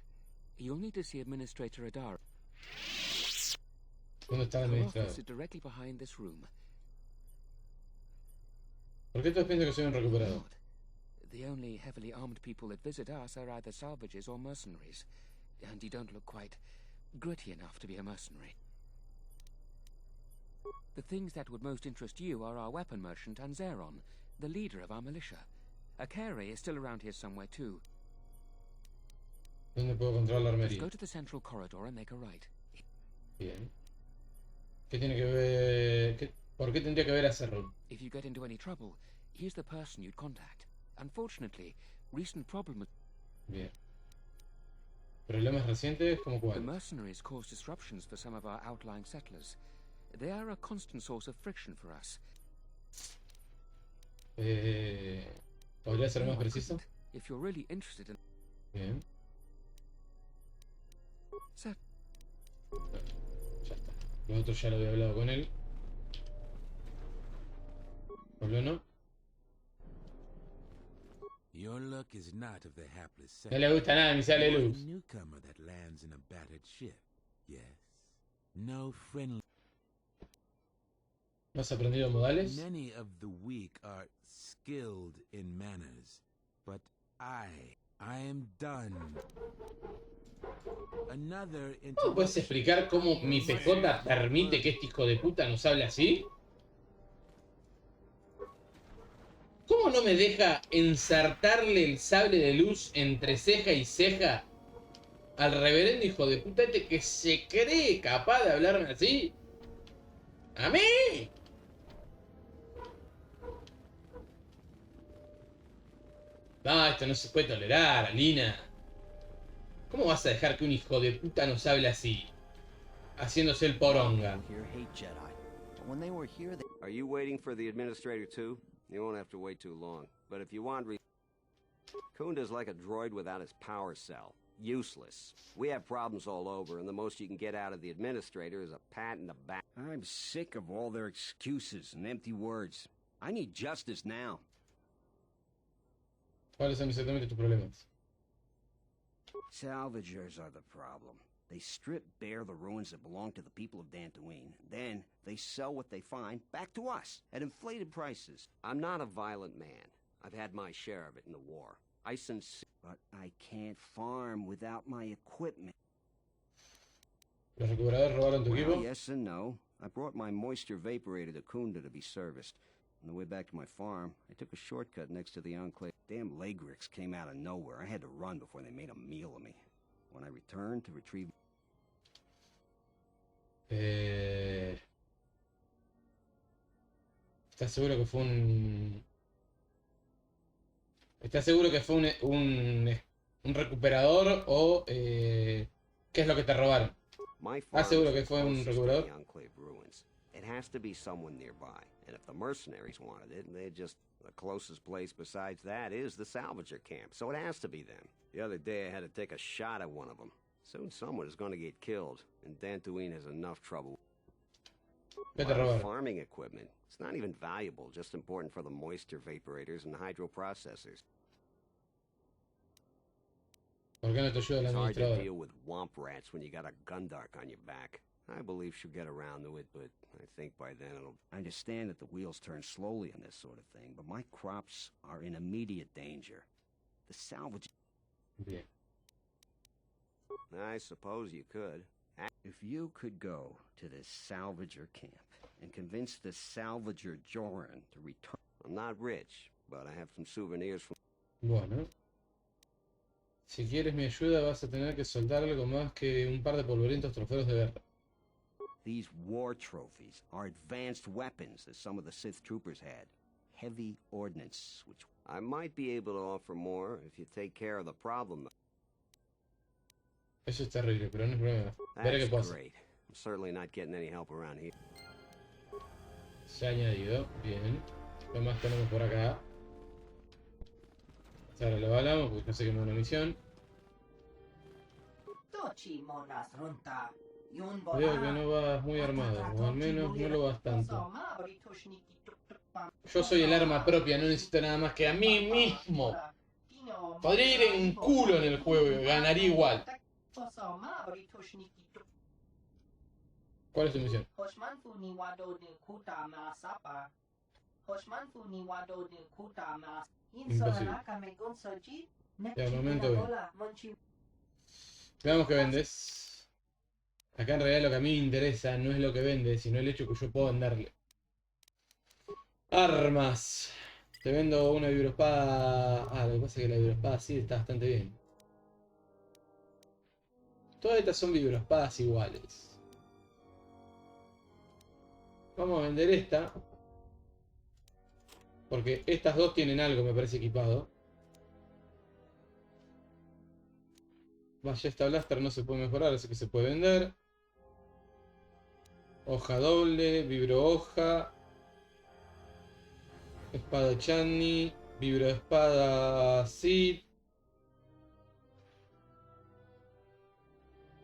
S11: You'll need to see Administrator Adar.
S1: ¿Dónde está el
S11: Her
S1: administrador?
S11: office is directly behind this room.
S1: ¿Por qué todos piensan que soy un recuperado?
S11: Lord, the only heavily armed people that visit us are either salvages or mercenaries. And you don't look quite gritty enough to be a mercenary. The things that would most interest you are our weapon merchant and Zeron, the leader of our militia. Akere is still around here somewhere too.
S1: ¿Dónde puedo encontrar la
S11: Just
S1: armería?
S11: go to the central corridor and make a right.
S1: Bien. ¿Qué tiene que ver? ¿Por qué tendría que ver a Cerro?
S11: If you get into any trouble, he's the person you'd contact. Unfortunately, recent problems.
S1: Bien. ¿Problemas recientes como
S11: The
S1: cuáles?
S11: mercenaries cause disruptions for some of our outlying settlers. They are a constant source of friction for us.
S1: ¿Podría ser
S11: No,
S1: más
S11: I
S1: preciso?
S11: couldn't. If you're really interested in...
S1: Bien.
S11: Sir,
S1: Ya está. Lo otro ya lo había hablado con él. ¿Volvió no?
S6: Your luck is not of the hapless
S1: No le gusta nada mi sale
S6: You are a
S1: luz.
S6: newcomer that lands in a battered ship. Yes. No friendly.
S1: ¿No has aprendido modales?
S6: Many of the weak are skilled in manners, but I am done. Another
S1: ¿Cómo puedes explicar cómo mi PJ permite que este hijo de puta nos hable así? ¿Cómo no me deja ensartarle el sable de luz entre ceja y ceja al reverendo hijo de puta este que se cree capaz de hablarme así? ¡A mí! No, esto no se puede tolerar, Alina. ¿Cómo vas a dejar que un hijo de puta nos hable así? Haciéndose el poronga.
S13: Are you waiting for the administrator too? You won't have to wait too long. But if you want Kunda's like a droid without his power cell. Useless. We have problems all over, and the most you can get out of the administrator is a pat in the back.
S14: I'm sick of all their excuses and empty words. I need justice now.
S1: ¿Cuáles son exactamente tus problemas?
S14: Salvagers are the problem. They strip bare the ruins that belong to the people of Dantooine. Then they sell what they find back to us at inflated prices.
S13: I'm not a violent man. I've had my share of it in the war.
S14: But I can't farm without my equipment.
S1: ¿Los recuperadores robaron tu equipo?
S14: Well, yes and no. I brought my moisture vaporator to Kunda to be serviced. On the way back to my farm, I took a shortcut next to the enclave. Damn Lagrix came out of nowhere. I had to run before they made a meal of me. When I returned to retrieve...
S1: ¿Estás seguro que fue un... ¿Estás seguro que fue un recuperador o qué es lo que te robaron? ¿Estás seguro que fue un recuperador?
S13: It has to be someone nearby, and if the mercenaries wanted it, they just... The closest place besides that is the salvager camp, so it has to be them. The other day I had to take a shot at one of them. Soon someone is going to get killed, and Dantooine has enough trouble. Farming equipment. It's not even valuable, just important for the moisture vaporators and hydroprocessors.
S1: ¿Por qué no te ayuda el
S13: It's hard to
S1: administrador?
S13: deal with womp rats when you got a Gundark on your back. I believe she'll get around to it, but I think by then it'll...
S14: I understand that the wheels turn slowly on this sort of thing, but my crops are in immediate danger. The salvage...
S1: Bien.
S13: I suppose you could.
S14: If you could go to this salvager camp and convince the salvager Joran to return...
S13: I'm not rich, but I have some souvenirs from...
S1: Bueno. Si quieres mi ayuda vas a tener que soltar algo más que un par de polvorientos trofeos de guerra.
S14: These war trophies are advanced weapons that some of the Sith troopers had. Heavy ordnance, which...
S13: I might be able to offer more if you take care of the problem.
S1: Eso es terrible, pero no es problema. Veré qué
S13: That's
S1: pasa.
S13: great. I'm certainly not getting any help around here.
S1: Se ha añadido. Bien. ¿Qué más tenemos por acá? Ahora lo hablamos porque no sé qué es una misión. Veo que no vas muy armado, o al menos no lo vas tanto. Yo soy el arma propia, no necesito nada más que a mí mismo. Podría ir en culo en el juego y ganaría igual. ¿Cuál es tu misión? Imposible. Ya, un momento. Veamos qué vendes. Acá en realidad lo que a mí me interesa no es lo que vende, sino el hecho que yo puedo venderle. Armas. Te vendo una vibroespada. Ah, lo que pasa es que la vibroespada sí está bastante bien. Todas estas son vibroespadas iguales. Vamos a vender esta. Porque estas dos tienen algo, me parece, equipado. Ballesta Blaster no se puede mejorar, así que se puede vender. Hoja doble, vibro hoja. Espada Chani, vibro espada Sith.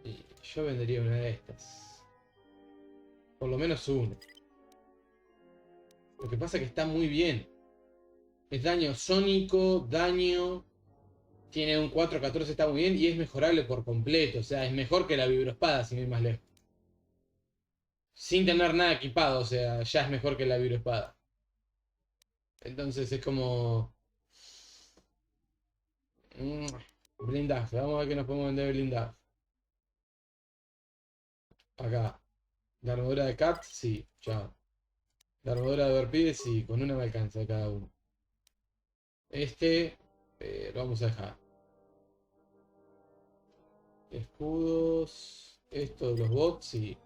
S1: Y yo vendería una de estas. Por lo menos una. Lo que pasa es que está muy bien. Es daño sónico, daño. Tiene un 4-14, está muy bien. Y es mejorable por completo. O sea, es mejor que la vibroespada, sin ir más lejos. Sin tener nada equipado, o sea, ya es mejor que la vibroespada. Entonces es como... blindaje. Vamos a ver qué nos podemos vender de blindaje. Acá. La armadura de Cat, sí, chao. La armadura de Verpide, sí, con una me alcanza de cada uno. Este lo vamos a dejar. Escudos. Esto de los bots, sí.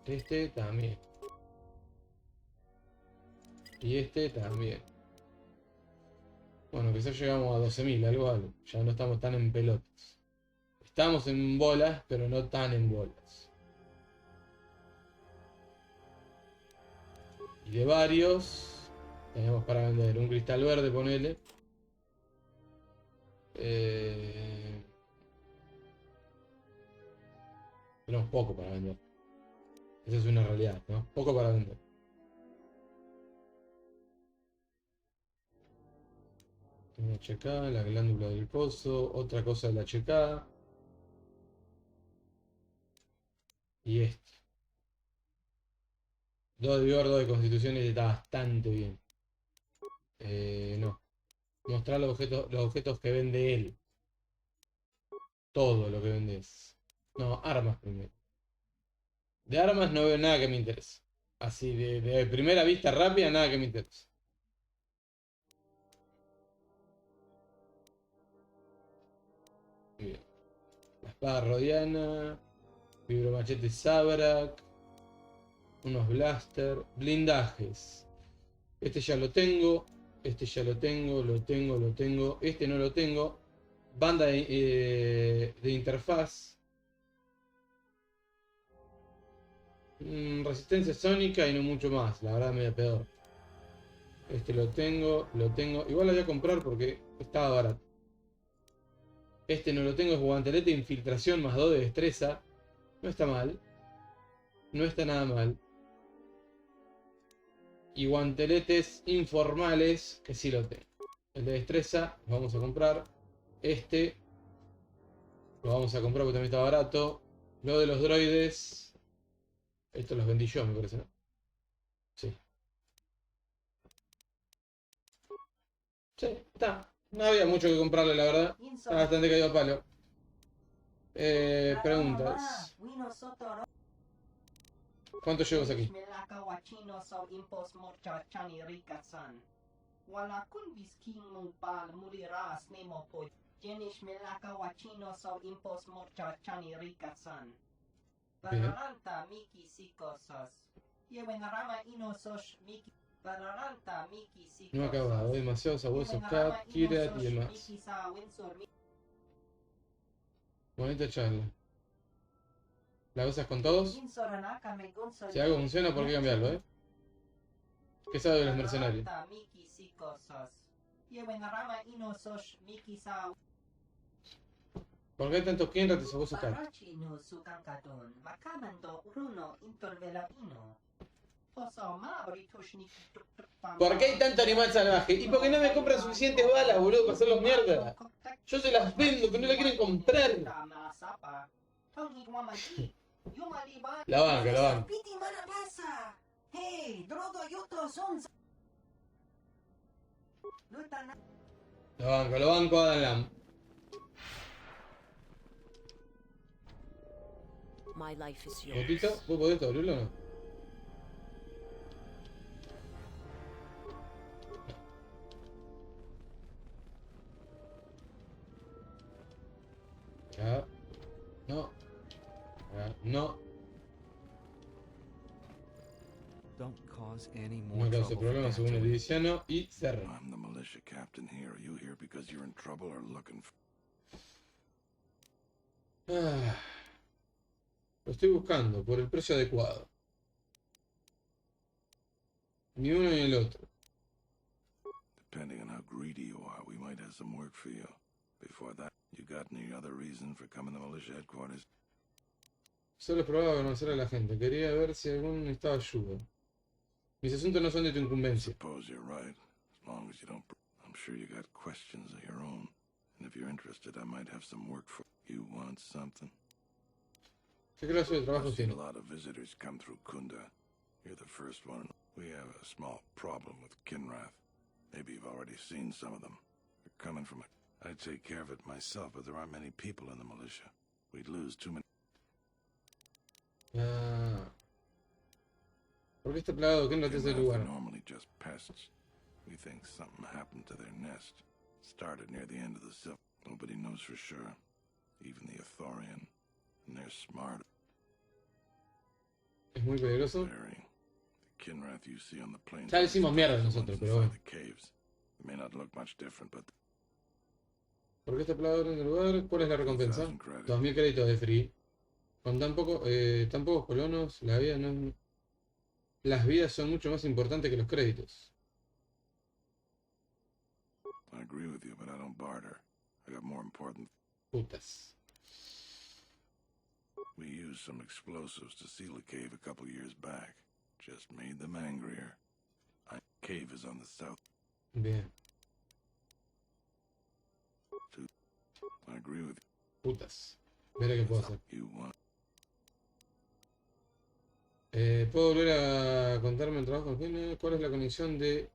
S1: Este también. Y este también. Bueno, quizás llegamos a 12.000, algo. Ya no estamos tan en pelotas. Estamos en bolas, pero no tan en bolas. Y de varios tenemos para vender un cristal verde, ponele. Tenemos poco para vender. Esa es una realidad, ¿no? Poco para vender. Una HK, la glándula del pozo, otra cosa de la HK. Y este. 2 de vigor, 2 de constitución, y está bastante bien. No. Mostrar los objetos que vende él. Todo lo que vendes. No, armas primero. De armas no veo nada que me interese. Así, de primera vista rápida, nada que me interese. Bien. La espada rodiana. Vibromachete Sabrak. Unos blaster. Blindajes. Este ya lo tengo. Este ya lo tengo. Lo tengo. Este no lo tengo. Banda de interfaz. Resistencia sónica y no mucho más. La verdad medio peor. Este lo tengo. Igual lo voy a comprar porque estaba barato. Este no lo tengo. Es guantelete de infiltración más 2 de destreza. No está mal. No está nada mal. Y guanteletes informales que sí lo tengo. El de destreza lo vamos a comprar. Este lo vamos a comprar porque también está barato. Lo de los droides. Estos los vendí yo, me parece, ¿no? Sí. Sí, está. No había mucho que comprarle, la verdad. Está bastante caído a palo. Preguntas. ¿Cuántos llevas aquí? Bien. No acabado, demasiados abuesos, Cat, Kirat y demás. Bonita charla. ¿La usas con todos? Si algo funciona, ¿por qué cambiarlo, eh? ¿Qué sabe de los mercenarios? ¿Por qué hay tantos Kirat y abuesos Cat? ¿Por qué hay tanto animal salvaje? ¿Y por qué no me compran suficientes balas, boludo, para hacerlos mierda? Yo se las vendo, que no la quieren comprar. La banca, la banca. Lo banco, Adam Lamb.
S3: my life is yours.
S1: Botito, ¿vos podés esto, abrirlo o no? Ah, no. Ah, no.
S15: Don't cause any
S1: No
S15: more
S1: cause
S15: trouble.
S1: problemas según el diciendo y cerra.
S6: I'm the militia captain here. Are you here because you're in trouble or looking for...
S1: Ah, lo estoy buscando por el precio adecuado. Ni uno ni el otro.
S6: Depending on how greedy you are, we might have some work for you. Before that, you got any other reason for coming to militia headquarters?
S1: Solo probaba conocer a la gente. Quería ver si algún necesitaba ayuda. Mis asuntos no son de tu incumbencia.
S6: Suppose you're right. As long as you don't... I'm sure you got questions of your own. And if you're interested, I might have some work for you. Want something?
S1: ¿Qué clase de trabajo
S6: I've seen
S1: tiene?
S6: a lot of visitors come through Kunda. You're the first one. We have a small problem with Kinrath. Maybe you've already seen some of them. They're coming from a... I'd take care of it myself, but there aren't many people in the militia. We'd lose too many...
S1: Ah. ¿Por qué está plagado? ¿Quién no te hace
S6: Kinrath
S1: lugar?
S6: are normally just pests. We think something happened to their nest. Started near the end of the Sith. Nobody knows for sure. Even the Athorian. And they're smart.
S1: Es muy peligroso.
S6: Very. The Kinrath you see on the plains.
S1: Ya decimos mierda nosotros, pero bueno.
S6: The caves. It may not look much different, but
S1: ¿Por qué está plagado en el lugar? ¿Cuál es la recompensa? 2000 créditos de free. Con tan pocos colonos, la vida no es... Las vidas son mucho más importantes que los créditos.
S6: I agree with you, but I don't barter. I got more important.
S1: Putas.
S6: We used some explosives to seal a cave a couple years back. Just made them angrier. Cave is on the south.
S1: Bien.
S6: I agree with you.
S1: Putas. Veré qué puedo hacer.
S6: You want...
S1: ¿Puedo volver a contarme el trabajo? ¿Cuál es la conexión de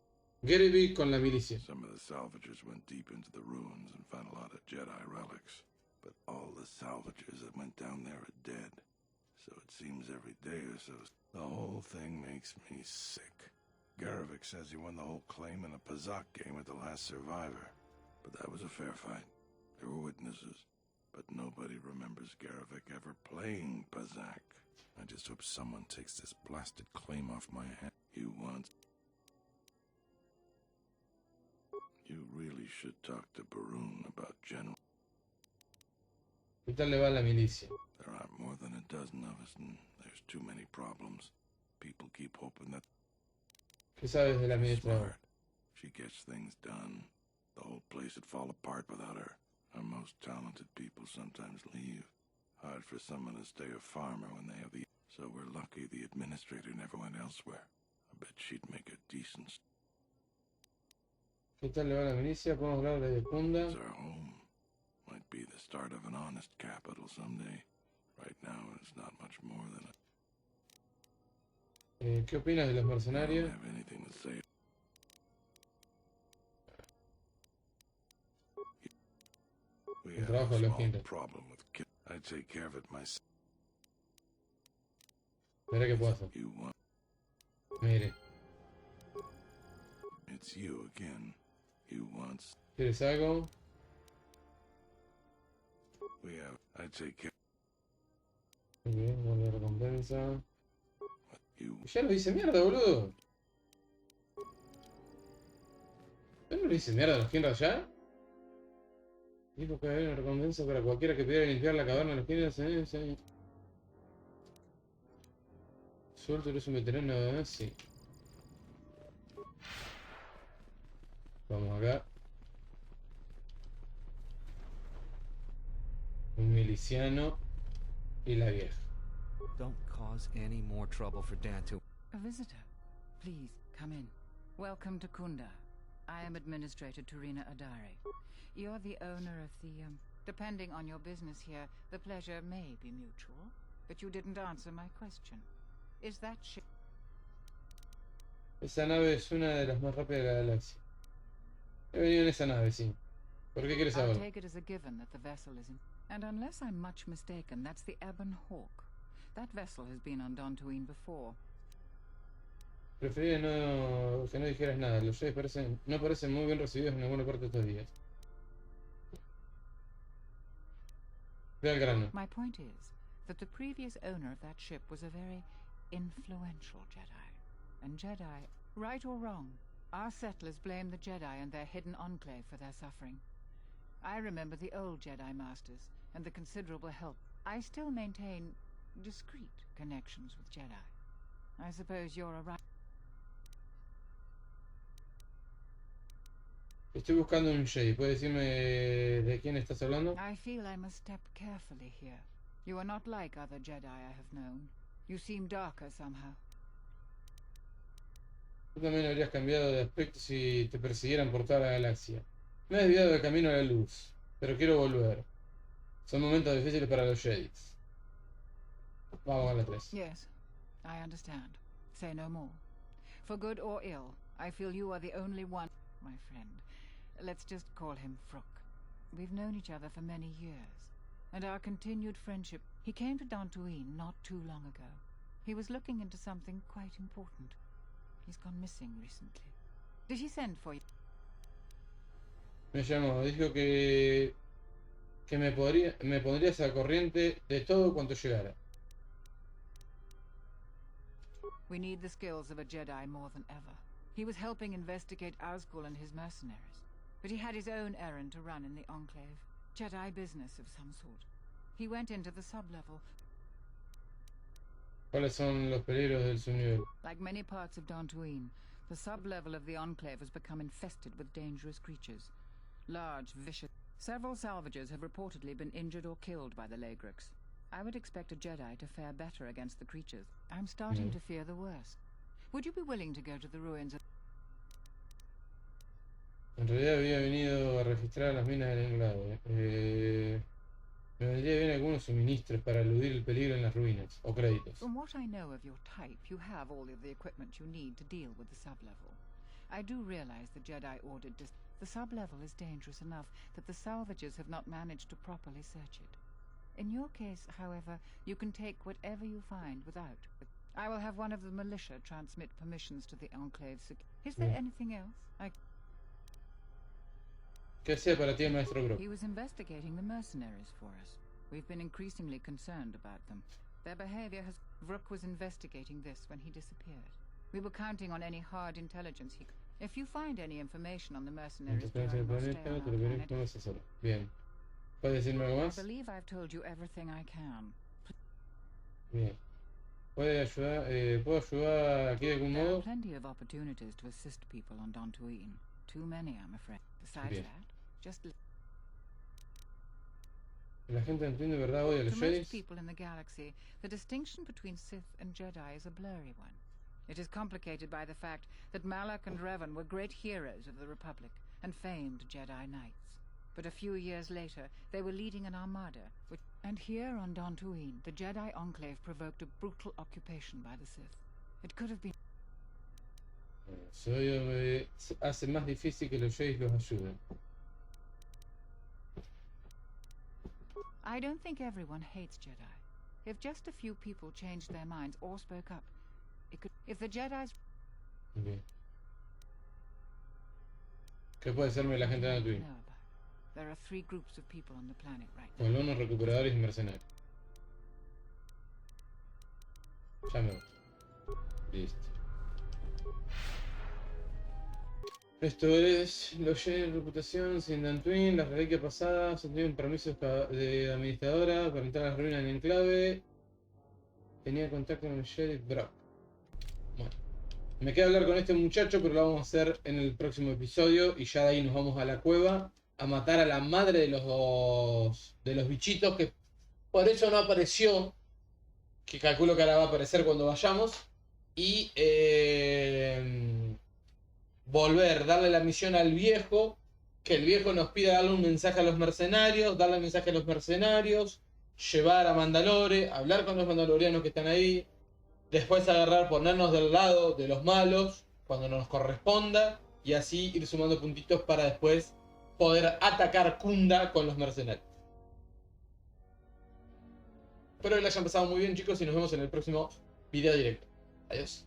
S1: Gereby con la milicia?
S6: Some of the salvagers went deep into the ruins and found a lot of Jedi relics. But all the salvagers that went down there are dead. So it seems every day or so. The whole thing makes me sick. Garavik says he won the whole claim in a Pazak game with the last survivor. But that was a fair fight. There were witnesses. But nobody remembers Garavik ever playing Pazak. I just hope someone takes this blasted claim off my hand. You want... You really should talk to Barun about General.
S1: ¿Qué tal le va a la milicia?
S6: There aren't more than a dozen of us, and there's too many problems. People keep hoping that...
S1: ¿Qué sabes del administrador?
S6: Smart. She gets things done. The whole place would fall apart without her. Our most talented people sometimes leave. Hard for someone to stay a farmer when they have the... So we're lucky the administrator never went elsewhere. I bet she'd make a decent...
S1: ¿Qué tal le va a la milicia? Podemos hablar de Kunda.
S6: It's our home. Might be the start of an honest capital someday. Right now, it's not much more than a...
S1: ¿Qué opinas de los mercenarios?
S6: I don't have anything to say. We
S1: El
S6: have
S1: trabajo
S6: a
S1: de los
S6: small
S1: Kindle.
S6: problem with kid. I take care of it myself.
S1: Veré qué puedo hacer.
S6: You want...
S1: Mire.
S6: It's you again. You want...
S1: ¿Quieres algo?
S6: We have... I take care...
S1: Muy bien, no le recompensa.
S6: You...
S1: Ya lo hice mierda, boludo. ¿No lo hice mierda a los Kinra ya? Dijo que había una recompensa para cualquiera que pudiera limpiar la caverna de los Kinra. Sí. Suelto eres un veterano, sí. Vamos acá. Un miliciano y la vieja.
S15: Don't cause any more trouble for Dad to...
S16: A visitor. Please, come in. Welcome to Kunda. I am Administrator Turina Adari. You're the owner of the, Depending on your business here, the pleasure may be mutual. But you didn't answer my question. Is that ship?
S1: Esa nave es una de las más rápidas de la galaxia. He venido en esa nave, sí. ¿Por qué quieres
S16: I'll
S1: saber?
S16: take it as a given that the vessel is in. And unless I'm much mistaken, that's the Ebon Hawk. That vessel has been on Dantooine before.
S1: Preferiría que no dijeras nada. Los Jedi no parecen muy bien recibidos en alguna parte de estos días. Ve al grano.
S16: My point is that the previous owner of that ship was a very influential Jedi. And Jedi, right or wrong, our settlers blame the Jedi and their hidden enclave for their suffering. I remember the old Jedi Masters and the considerable help. I still maintain discreet connections with Jedi. I suppose you're a right.
S1: Estoy buscando un Jedi. ¿Puedes decirme de quién estás hablando?
S16: I feel I must step carefully here. You are not like other Jedi I have known. You seem darker somehow.
S1: Tú también habrías cambiado de aspecto si te persiguieran por toda la galaxia. Me he desviado del camino a la luz, pero quiero volver. Son momentos difíciles para los Jedi. Vamos a la 3.
S16: Yes, I understand. Say no more. For good or ill, I feel you are the only one, my friend. Let's just call him Frook. We've known each other for many years, and our continued friendship. He came to Dantooine not too long ago. He was looking into something quite important. He's gone missing recently. Did he send for you?
S1: Me llamó, dijo que me pondrías al corriente de todo cuanto llegara.
S16: We need the skills of a Jedi more than ever. He was helping investigate Azkul and his mercenaries, but he had his own errand to run in the Enclave. Jedi business of some sort. He went into the sublevel.
S1: ¿Cuáles son los peligros del subnivel?
S16: Like many parts of Dantooine, the sublevel of the Enclave has become infested with dangerous creatures. Large, vicious... Several salvagers have reportedly been injured or killed by the Lagrix. I would expect a Jedi to fare better against the creatures. I'm starting to fear the worst. Would you be willing to go to the ruins of...
S1: En realidad había venido a registrar las minas del enclave. Me vendría bien algunos suministros para eludir el peligro en las ruinas, o créditos.
S16: From what I know of your type, you have all of the equipment you need to deal with the sublevel. I do realize the Jedi ordered the sublevel is dangerous enough that the salvagers have not managed to properly search it. In your case, however, you can take whatever you find without. I will have one of the militia transmit permissions to the Enclave. Is there anything else?
S1: ¿Qué hacía para ti el maestro Brock?
S16: He was investigating the mercenaries for us. We've been increasingly concerned about them. Their behavior has... Vrook was investigating this when he disappeared. We were counting on any hard intelligence he could... If you find any information on the mercenaries...
S1: Bien. ¿Puedes decirme algo más?
S16: I believe I've told you everything I can.
S1: Bien. ¿Puedo ayudar aquí de algún
S16: There
S1: modo?
S16: are plenty of opportunities to assist people on Dantooine. Too many, I'm afraid. Besides
S1: Bien.
S16: that, just...
S1: La gente entiende, ¿verdad? Odia a los
S16: To
S1: Jedi.
S16: most people in the galaxy, the distinction between Sith and Jedi is a blurry one. It is complicated by the fact that Malak and Revan were great heroes of the Republic and famed Jedi Knights. But a few years later, they were leading an armada, and here on Dantooine, the Jedi Enclave provoked a brutal occupation by the Sith. It could have been...
S1: Su odio hace más difícil que los Jedi los ayuden.
S16: I don't think everyone hates Jedi. If just a few people changed their minds or spoke up, it could... If the Jedi's...
S1: Bien. ¿Qué puede serme la gente de Dantooine?
S16: There are 3 groups of people on the planet right now.
S1: Colonos, recuperadores y mercenarios. Ya me voy. Listo. Esto es los Jedi de reputación sin Dantooine, las reliquias pasadas, se tuvieron permisos de administradora para entrar a las ruinas del enclave. Tenía contacto con el Sheriff Brock. Bueno, me queda hablar con este muchacho, pero lo vamos a hacer en el próximo episodio y ya de ahí nos vamos a la cueva a matar a la madre de los bichitos, que por eso no apareció, que calculo que ahora va a aparecer cuando vayamos, y volver, darle la misión al viejo, que el viejo nos pida darle un mensaje a los mercenarios, darle el mensaje a los mercenarios, llevar a Mandalore, hablar con los mandalorianos que están ahí, después agarrar, ponernos del lado de los malos cuando nos corresponda, y así ir sumando puntitos para después poder atacar Kunda con los mercenarios. Espero que la hayan pasado muy bien, chicos, y nos vemos en el próximo video directo. Adiós.